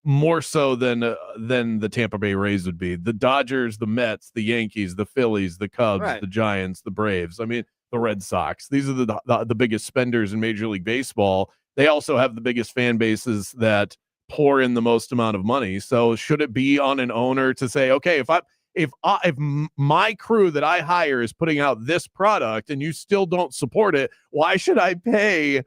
more so than the Tampa Bay Rays would be. The Dodgers, the Mets, the Yankees, the Phillies, the Cubs, Right. the Giants, the Braves. I mean, the Red Sox. These are the biggest spenders in Major League Baseball. They also have the biggest fan bases that pour in the most amount of money. So should it be on an owner to say, okay, if my crew that I hire is putting out this product and you still don't support it, why should I pay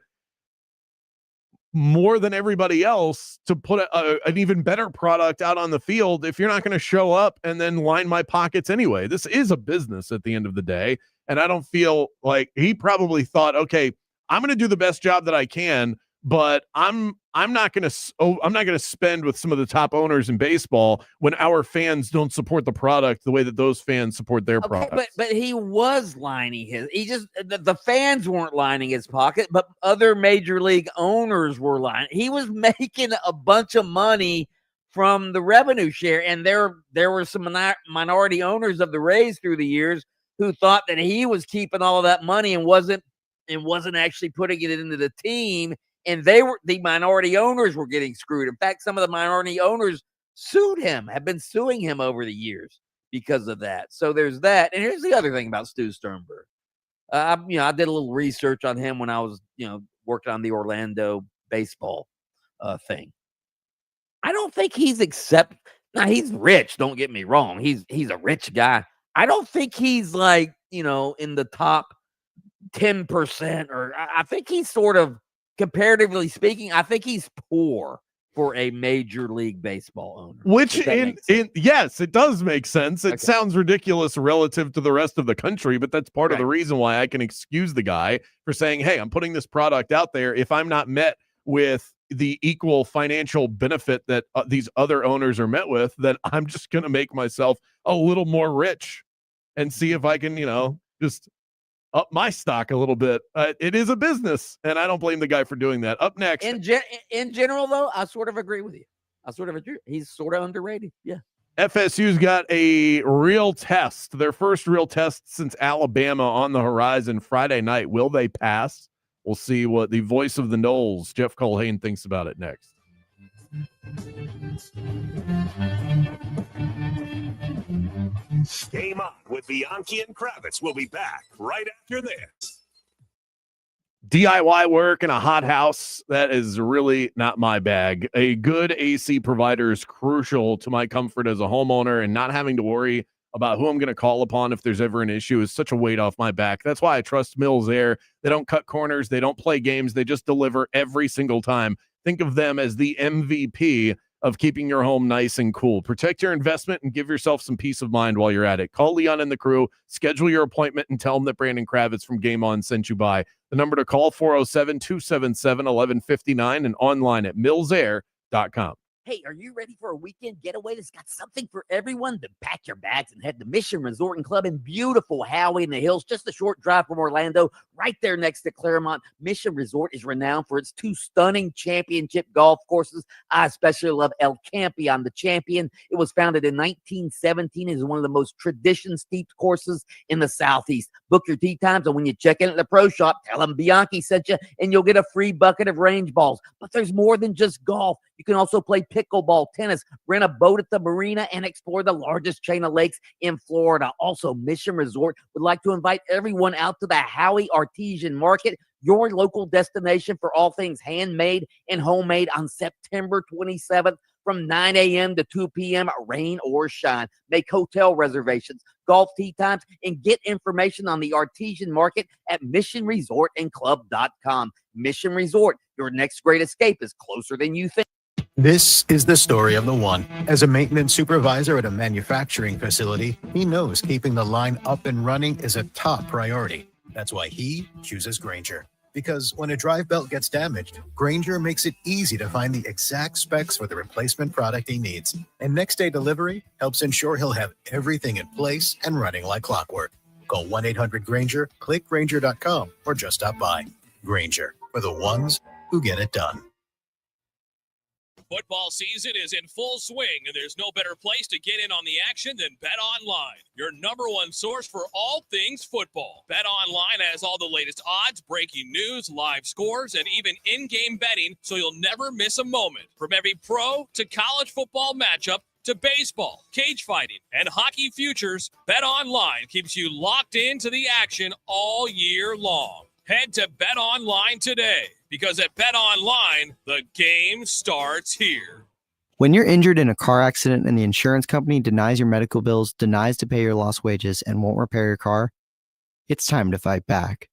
more than everybody else to put an even better product out on the field if you're not going to show up and then line my pockets anyway? This is a business at the end of the day. And I don't feel like he probably thought, okay, I'm going to do the best job that I can, but I'm not going to spend with some of the top owners in baseball when our fans don't support the product the way that those fans support their product. But he was lining the fans weren't lining his pocket, but other major league owners were lining. He was making a bunch of money from the revenue share, and there were some minority owners of the Rays through the years who thought that he was keeping all of that money and wasn't actually putting it into the team. And the minority owners were getting screwed. In fact, some of the minority owners have been suing him over the years because of that. So there's that. And here's the other thing about Stu Sternberg. I did a little research on him when I was, working on the Orlando baseball thing. I don't think he's now he's rich. Don't get me wrong. He's a rich guy. I don't think he's like, in the top 10%, or I think he's sort of, comparatively speaking, I think he's poor for a major league baseball owner. Which yes, it does make sense. It Okay. sounds ridiculous relative to the rest of the country, but that's part of the reason why I can excuse the guy for saying, hey, I'm putting this product out there. If I'm not met with the equal financial benefit that these other owners are met with, then I'm just going to make myself a little more rich and see if I can, just up my stock a little bit. It is a business, and I don't blame the guy for doing that. Up next. In general, though, I sort of agree with you. He's sort of underrated. Yeah. FSU's got a real test, their first real test since Alabama on the horizon Friday night. Will they pass? We'll see what the voice of the Noles, Jeff Culhane, thinks about it next. Game On with Bianchi and Kravitz. We'll be back right after this. DIY work in a hot house, that is really not my bag. A good AC provider is crucial to my comfort as a homeowner, and not having to worry about who I'm going to call upon if there's ever an issue is such a weight off my back. That's why I trust Mills Air. They don't cut corners. They don't play games. They just deliver every single time. Think of them as the MVP of keeping your home nice and cool. Protect your investment and give yourself some peace of mind while you're at it. Call Leon and the crew, schedule your appointment, and tell them that Brandon Kravitz from Game On sent you by. The number to call, 407-277-1159, and online at millsair.com. Hey, are you ready for a weekend getaway that's got something for everyone? Then pack your bags and head to Mission Resort and Club in beautiful Howey in the Hills, just a short drive from Orlando, right there next to Claremont. Mission Resort is renowned for its 2 stunning championship golf courses. I especially love El Campeon, the Champion. It was founded in 1917. It is one of the most tradition-steeped courses in the Southeast. Book your tee times, and when you check in at the pro shop, tell them Bianchi sent you, and you'll get a free bucket of range balls. But there's more than just golf. You can also play pickleball, tennis, rent a boat at the marina, and explore the largest chain of lakes in Florida. Also, Mission Resort would like to invite everyone out to the Howey Artesian Market, your local destination for all things handmade and homemade, on September 27th from 9 a.m. to 2 p.m., rain or shine. Make hotel reservations, golf tee times, and get information on the Artesian Market at missionresortandclub.com. Mission Resort, your next great escape is closer than you think. This is the story of the one. As a maintenance supervisor at a manufacturing facility, he knows keeping the line up and running is a top priority. That's why he chooses Grainger. Because when a drive belt gets damaged, Grainger makes it easy to find the exact specs for the replacement product he needs. And next-day delivery helps ensure he'll have everything in place and running like clockwork. Call 1-800-GRAINGER, click Grainger.com, or just stop by. Grainger, for the ones who get it done. Football season is in full swing, and there's no better place to get in on the action than Bet Online, your number one source for all things football. Bet Online has all the latest odds, breaking news, live scores, and even in-game betting, so you'll never miss a moment. From every pro to college football matchup to baseball, cage fighting, and hockey futures, Bet Online keeps you locked into the action all year long. Head to Bet Online today, because at Bet Online, the game starts here. When you're injured in a car accident and the insurance company denies your medical bills, denies to pay your lost wages, and won't repair your car, it's time to fight back.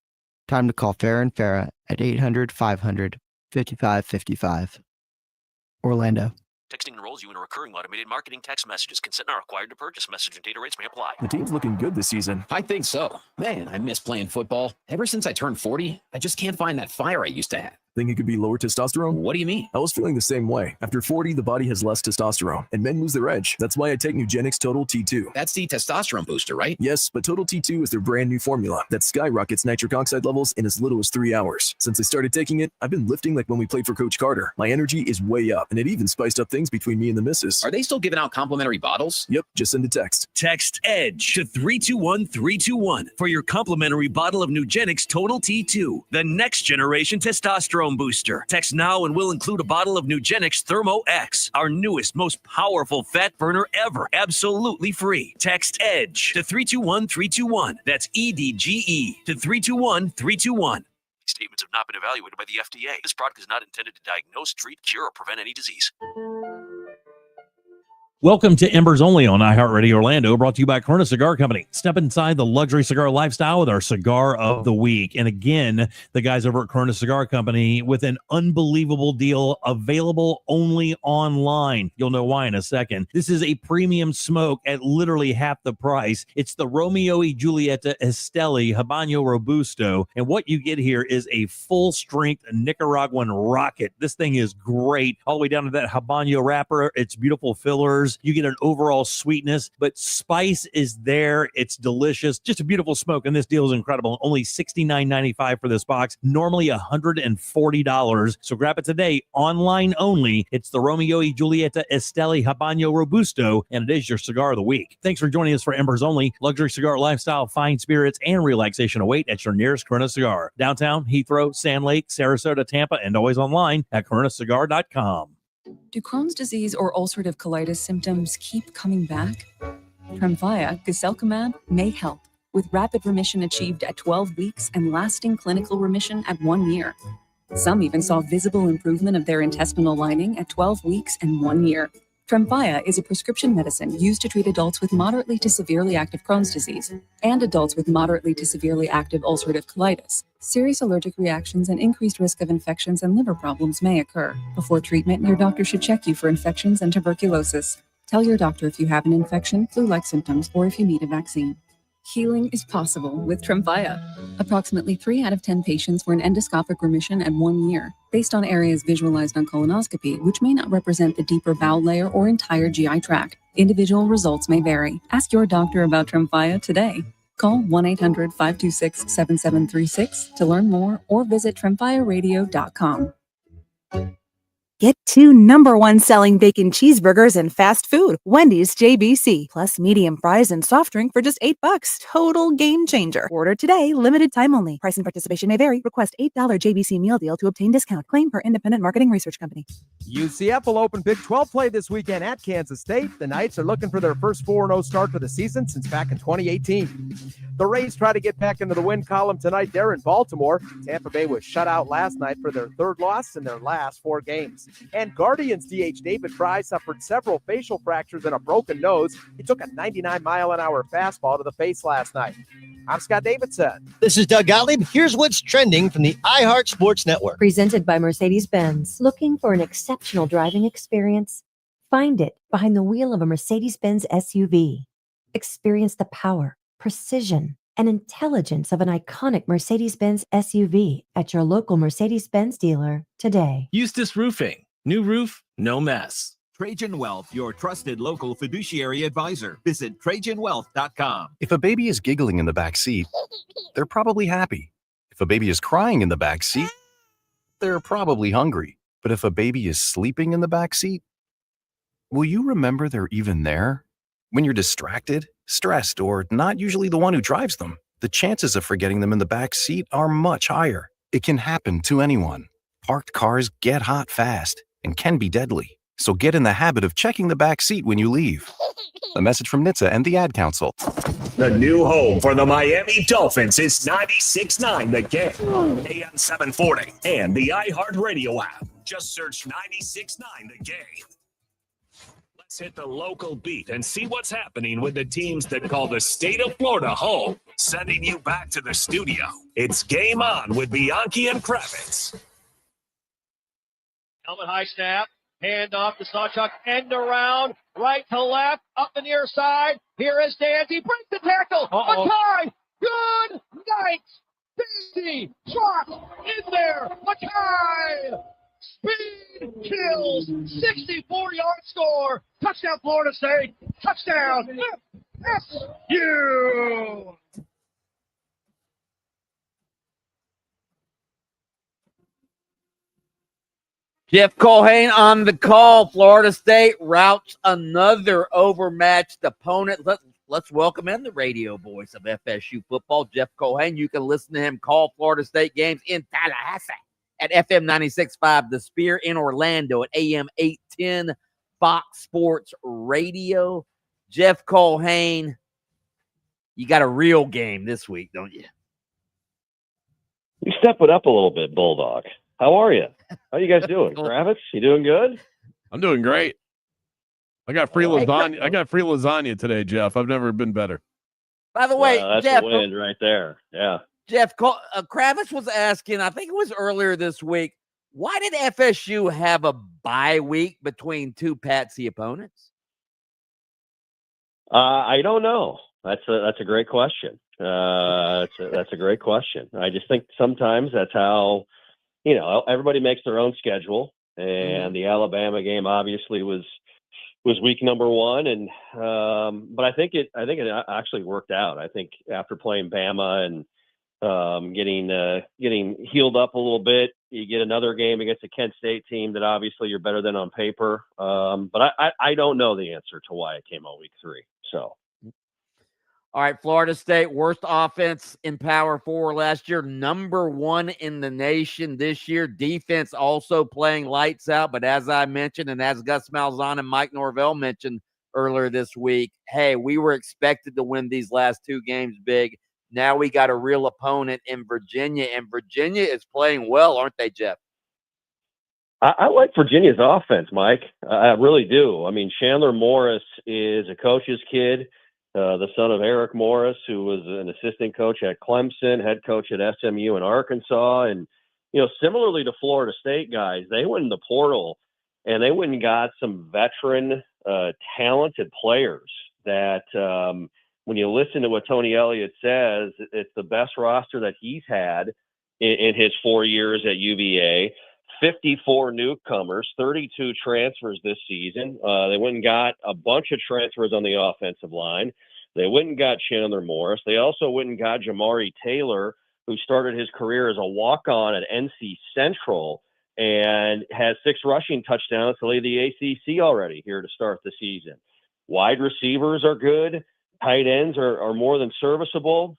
Time to call Farah & Farah at 800-500-5555. Orlando. Texting enrolls you in a recurring automated marketing text messages. Consent not required to purchase. Message and data rates may apply. The team's looking good this season. I think so. Man, I miss playing football. Ever since I turned 40, I just can't find that fire I used to have. Think it could be lower testosterone? What do you mean? I was feeling the same way. After 40, the body has less testosterone, and men lose their edge. That's why I take Nugenix Total T2. That's the testosterone booster, right? Yes, but Total T2 is their brand new formula that skyrockets nitric oxide levels in as little as 3 hours. Since I started taking it, I've been lifting like when we played for Coach Carter. My energy is way up, and it even spiced up things between me and the missus. Are they still giving out complimentary bottles? Yep, just send a text. Text EDGE to 321-321 for your complimentary bottle of Nugenix Total T2, the next generation testosterone booster. Text now and we'll include a bottle of Nugenix Thermo X, our newest, most powerful fat burner ever, absolutely free. Text EDGE to 321-321. That's EDGE to 321-321. These statements have not been evaluated by the FDA. This product is not intended to diagnose, treat, cure, or prevent any disease. Welcome to Embers Only on iHeartRadio Orlando, brought to you by Corona Cigar Company. Step inside the luxury cigar lifestyle with our Cigar of the Week. And again, the guys over at Corona Cigar Company with an unbelievable deal available only online. You'll know why in a second. This is a premium smoke at literally half the price. It's the Romeo y Julieta Esteli Habano Robusto. And what you get here is a full-strength Nicaraguan rocket. This thing is great. All the way down to that Habano wrapper. It's beautiful fillers. You get an overall sweetness, but spice is there. It's delicious. Just a beautiful smoke, and this deal is incredible. Only $69.95 for this box. Normally $140. So grab it today. Online only. It's the Romeo y Julieta Esteli Habano Robusto, and it is your Cigar of the Week. Thanks for joining us for Embers Only. Luxury cigar lifestyle, fine spirits, and relaxation await at your nearest Corona Cigar. Downtown, Heathrow, Sand Lake, Sarasota, Tampa, and always online at coronacigar.com. Do Crohn's disease or ulcerative colitis symptoms keep coming back? Tremfya, guselkumab, may help, with rapid remission achieved at 12 weeks and lasting clinical remission at 1 year. Some even saw visible improvement of their intestinal lining at 12 weeks and 1 year. Tremfya is a prescription medicine used to treat adults with moderately to severely active Crohn's disease and adults with moderately to severely active ulcerative colitis. Serious allergic reactions and increased risk of infections and liver problems may occur. Before treatment, your doctor should check you for infections and tuberculosis. Tell your doctor if you have an infection, flu-like symptoms, or if you need a vaccine. Healing is possible with Tremfya. Approximately 3 out of 10 patients were in endoscopic remission at 1 year, based on areas visualized on colonoscopy, which may not represent the deeper bowel layer or entire GI tract. Individual results may vary. Ask your doctor about Tremfya today. Call 1-800-526-7736 to learn more or visit tremfyaradio.com. Get 2 #1 selling bacon cheeseburgers and fast food. Wendy's JBC, plus medium fries and soft drink for just $8. Total game changer. Order today, limited time only. Price and participation may vary. Request $8 JBC meal deal to obtain discount. Claim per independent marketing research company. UCF will open Big 12 play this weekend at Kansas State. The Knights are looking for their first 4-0 start to the season since back in 2018. The Rays try to get back into the win column tonight. They're in Baltimore. Tampa Bay was shut out last night for their 3rd loss in their last 4 games. And Guardians DH David Fry suffered several facial fractures and a broken nose. He took a 99-mile-an-hour fastball to the face last night. I'm Scott Davidson. This is Doug Gottlieb. Here's what's trending from the iHeart Sports Network. Presented by Mercedes-Benz. Looking for an exceptional driving experience? Find it behind the wheel of a Mercedes-Benz SUV. Experience the power, precision, and intelligence of an iconic Mercedes-Benz SUV at your local Mercedes-Benz dealer today. Eustace Roofing. New roof, no mess. Trajan Wealth, your trusted local fiduciary advisor. Visit TrajanWealth.com. If a baby is giggling in the back seat, they're probably happy. If a baby is crying in the back seat, they're probably hungry. But if a baby is sleeping in the back seat, will you remember they're even there? When you're distracted, stressed, or not usually the one who drives them, the chances of forgetting them in the back seat are much higher. It can happen to anyone. Parked cars get hot fast and can be deadly. So get in the habit of checking the back seat when you leave. A message from NHTSA and the Ad Council. The new home for the Miami Dolphins is 96.9 The Game, AM 740, and the iHeartRadio app. Just search 96.9 The Game. Let's hit the local beat and see what's happening with the teams that call the state of Florida home. Sending you back to the studio. It's Game On with Bianchi and Kravitz. Helmet high snap. Hand off to Sawchuk, end around, right to left, up the near side. Here is Danzy, breaks the tackle. Mackay, good night. Danzy, shot, in there. Mackay, speed kills, 64-yard score. Touchdown, Florida State. Touchdown, FSU. Jeff Colhane on the call. Florida State routs another overmatched opponent. Let's welcome in the radio voice of FSU football, Jeff Colhane. You can listen to him call Florida State games in Tallahassee at FM 96.5 The Spear, in Orlando at AM 810 Fox Sports Radio. Jeff Colhane, you got a real game this week, don't you? You step it up a little bit, Bulldog. How are you? How you guys doing? Kravitz, you doing good? I'm doing great. I got free lasagna. I got free lasagna today, Jeff. I've never been better. By the way, that's Jeff, a win right there. Yeah. Jeff, Kravitz was asking, I think it was earlier this week, why did FSU have a bye week between two Patsy opponents? I don't know. That's a great question. That's a great question. I just think sometimes that's how, everybody makes their own schedule, and the Alabama game obviously was week number one, and but I think it actually worked out. I think after playing Bama and getting healed up a little bit, you get another game against a Kent State team that obviously you're better than on paper. But I don't know the answer to why it came on week 3. So. All right, Florida State, worst offense in Power 4 last year, number 1 in the nation this year. Defense also playing lights out, but as I mentioned, and as Gus Malzahn and Mike Norvell mentioned earlier this week, hey, we were expected to win these last 2 games big. Now we got a real opponent in Virginia, and Virginia is playing well, aren't they, Jeff? I like Virginia's offense, Mike. I really do. I mean, Chandler Morris is a coach's kid. The son of Eric Morris, who was an assistant coach at Clemson, head coach at SMU in Arkansas. And, similarly to Florida State guys, they went in the portal and they went and got some veteran, talented players that when you listen to what Tony Elliott says, it's the best roster that he's had in his 4 years at UVA. 54 newcomers, 32 transfers this season. They went and got a bunch of transfers on the offensive line. They went and got Chandler Morris. They also went and got Jamari Taylor, who started his career as a walk-on at NC Central and has 6 rushing touchdowns to lead the ACC already here to start the season. Wide receivers are good. Tight ends are more than serviceable.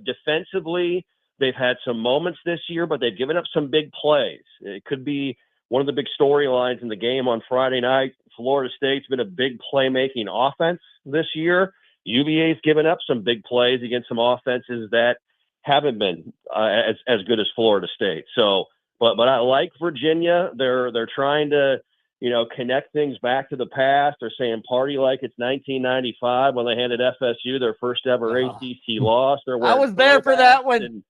Defensively, they've had some moments this year, but they've given up some big plays. It could be one of the big storylines in the game on Friday night. Florida State's been a big playmaking offense this year. UVA's given up some big plays against some offenses that haven't been as good as Florida State. So, but I like Virginia. They're trying to, connect things back to the past. They're saying party like it's 1995 when they handed FSU their first ever ACC loss. I was there for that one.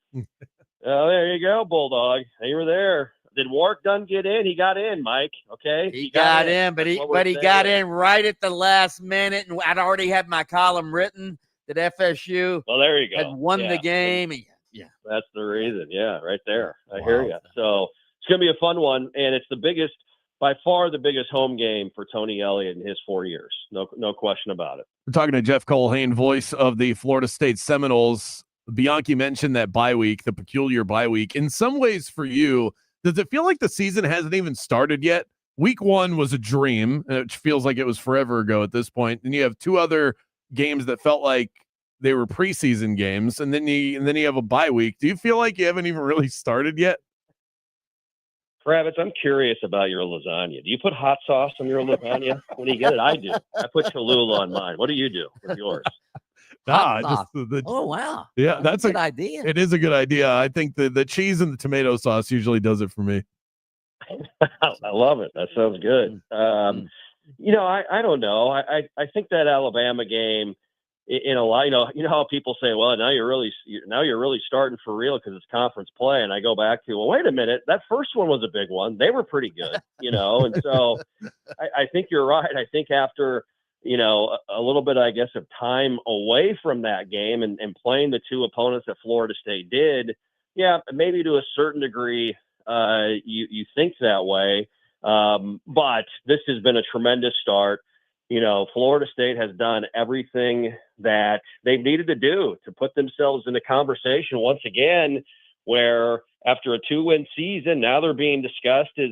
Oh, there you go, Bulldog. You were there. Did Warwick Dunn get in? He got in, Mike. Okay, he got in, but he got in right at the last minute, and I'd already had my column written that FSU there you go. had won the game. Yeah, that's the reason. Yeah, right there. I hear you. So it's gonna be a fun one, and it's by far the biggest home game for Tony Elliott in his 4 years. No question about it. We're talking to Jeff Colhane, voice of the Florida State Seminoles. Bianchi mentioned that bye week, the peculiar bye week. In some ways, for you, does it feel like the season hasn't even started yet? Week 1 was a dream, and it feels like it was forever ago at this point. And you have 2 other games that felt like they were preseason games, and then you have a bye week. Do you feel like you haven't even really started yet? Kravitz, I'm curious about your lasagna. Do you put hot sauce on your lasagna when you get it? I do. I put Cholula on mine. What do you do with yours? Oh, wow. Yeah, that's a good idea. It is a good idea. I think the cheese and the tomato sauce usually does it for me. I love it. That sounds good. I don't know. I think that Alabama game, in a lot, you know how people say, well, now you're really starting for real because it's conference play. And I go back to, well, wait a minute, that first one was a big one. They were pretty good, and so I think you're right. I think after, a little bit, I guess, of time away from that game and playing the 2 opponents that Florida State did, yeah, maybe to a certain degree, you think that way. But this has been a tremendous start. Florida State has done everything that they've needed to do to put themselves in the conversation once again, where after a 2-win season, now they're being discussed as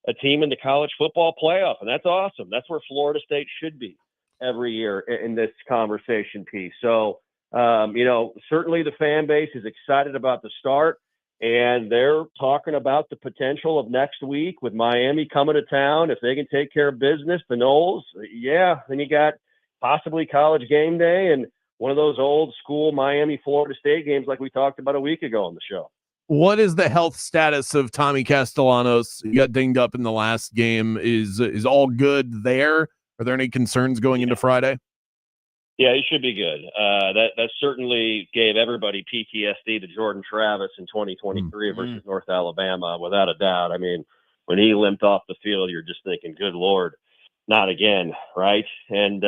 a team in the college football playoff. And that's awesome. That's where Florida State should be every year in this conversation piece. So, certainly the fan base is excited about the start, and they're talking about the potential of next week with Miami coming to town. If they can take care of business, the Noles, then you got possibly College Game Day and one of those old school Miami, Florida State games like we talked about a week ago on the show. What is the health status of Tommy Castellanos? He got dinged up in the last game. Is all good there? Are there any concerns going into Friday? Yeah, he should be good. That certainly gave everybody PTSD to Jordan Travis in 2023 versus North Alabama, without a doubt. I mean, when he limped off the field, you're just thinking, good Lord, not again, right? And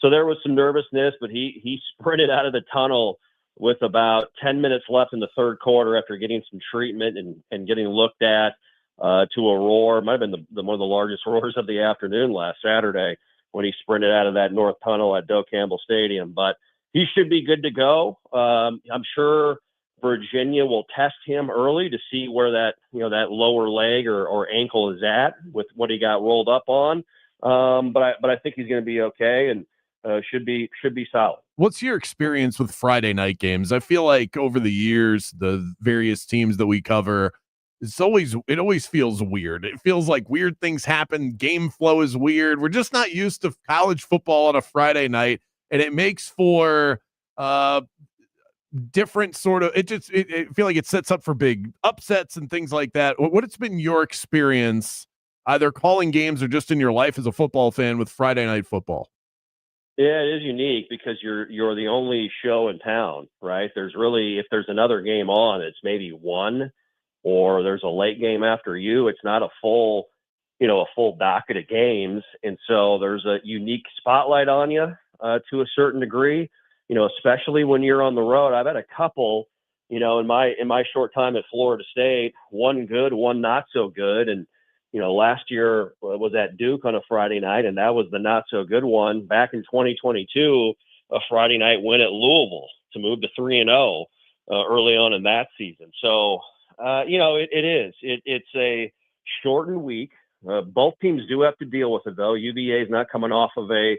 so there was some nervousness, but he sprinted out of the tunnel with about 10 minutes left in the third quarter after getting some treatment and getting looked at to a roar. It might have been one of the largest roars of the afternoon last Saturday when he sprinted out of that north tunnel at Doak Campbell Stadium. But he should be good to go. I'm sure Virginia will test him early to see where that lower leg or ankle is at with what he got rolled up on. But I think he's going to be okay and should be solid. What's your experience with Friday night games? I feel like over the years, the various teams that we cover, it always feels weird. It feels like weird things happen. Game flow is weird. We're just not used to college football on a Friday night, and it makes for different sort of. It feel like it sets up for big upsets and things like that. What's been your experience, either calling games or just in your life as a football fan with Friday night football? Yeah, it is unique because you're the only show in town, right? There's really, if there's another game on, it's maybe one. Or there's a late game after you. It's not a full docket of games. And so there's a unique spotlight on you to a certain degree, especially when you're on the road. I've had a couple, in my short time at Florida State, one good, one not so good. And, last year was at Duke on a Friday night, and that was the not so good one. Back in 2022, a Friday night win at Louisville to move to 3-0 early on in that season. So, it is. It's a shortened week. Both teams do have to deal with it, though. UVA is not coming off of a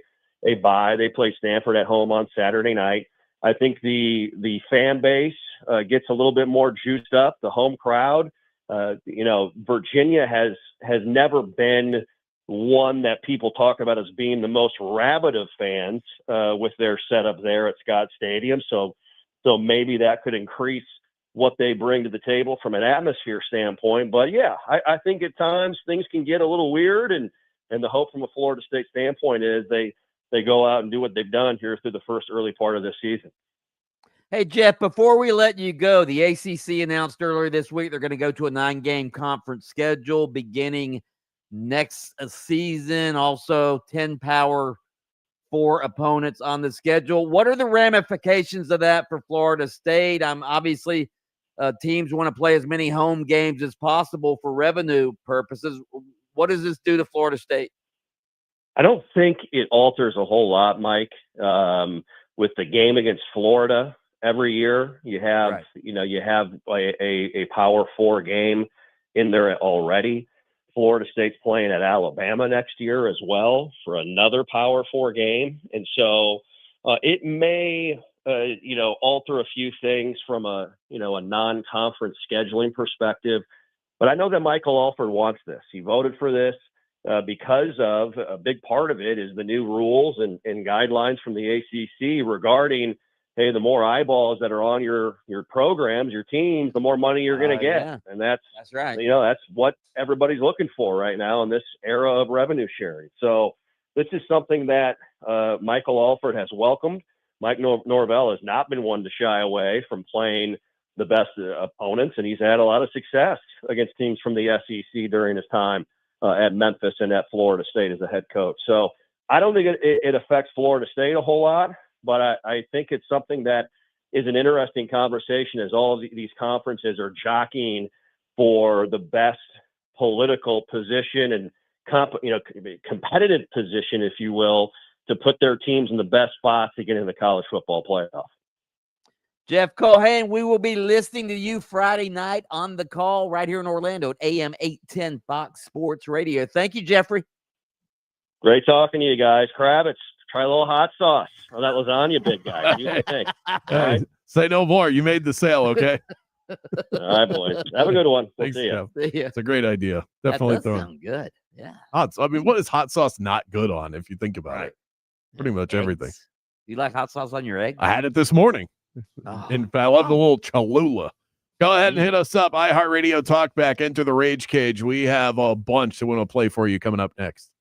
bye. They play Stanford at home on Saturday night. I think the fan base gets a little bit more juiced up. The home crowd, Virginia has never been one that people talk about as being the most rabid of fans with their setup there at Scott Stadium. So maybe that could increase what they bring to the table from an atmosphere standpoint. But yeah, I think at times things can get a little weird, and the hope from a Florida State standpoint is they go out and do what they've done here through the first early part of this season. Hey, Jeff, before we let you go, the ACC announced earlier this week they're going to go to a 9-game conference schedule beginning next season. Also, 10 Power 4 opponents on the schedule. What are the ramifications of that for Florida State? Obviously, teams want to play as many home games as possible for revenue purposes. What does this do to Florida State? I don't think it alters a whole lot, Mike. With the game against Florida every year, you have you have a Power 4 game in there already. Florida State's playing at Alabama next year as well for another Power 4 game, and so it may alter a few things from a non-conference scheduling perspective. But I know that Michael Alford wants this. He voted for this. Because of a big part of it is the new rules and guidelines from the ACC regarding, hey, the more eyeballs that are on your programs, your teams, the more money you're going to get. Yeah. And that's right. That's what everybody's looking for right now in this era of revenue sharing. So this is something that Michael Alford has welcomed. Mike Norvell has not been one to shy away from playing the best opponents, and he's had a lot of success against teams from the SEC during his time at Memphis and at Florida State as a head coach. So I don't think it affects Florida State a whole lot, but I think it's something that is an interesting conversation as all of these conferences are jockeying for the best political position and competitive position, if you will, to put their teams in the best spots to get in the college football playoff. Jeff Cohen, we will be listening to you Friday night on the call right here in Orlando at AM 810 Fox Sports Radio. Thank you, Jeffrey. Great talking to you guys. Kravitz, try a little hot sauce on that lasagna, big guy. What do you think? All right. Say no more. You made the sale, okay? All right, boys. Have a good one. We'll Thanks, see you. Jeff. It's a great idea. Definitely that does sound good. Yeah. What is hot sauce not good on if you think about it? Pretty much everything. You like hot sauce on your egg? I had it this morning. In fact, I love the little Cholula. Go ahead and hit us up. iHeartRadio Talkback. Enter the Rage Cage. We have a bunch that we want to play for you coming up next.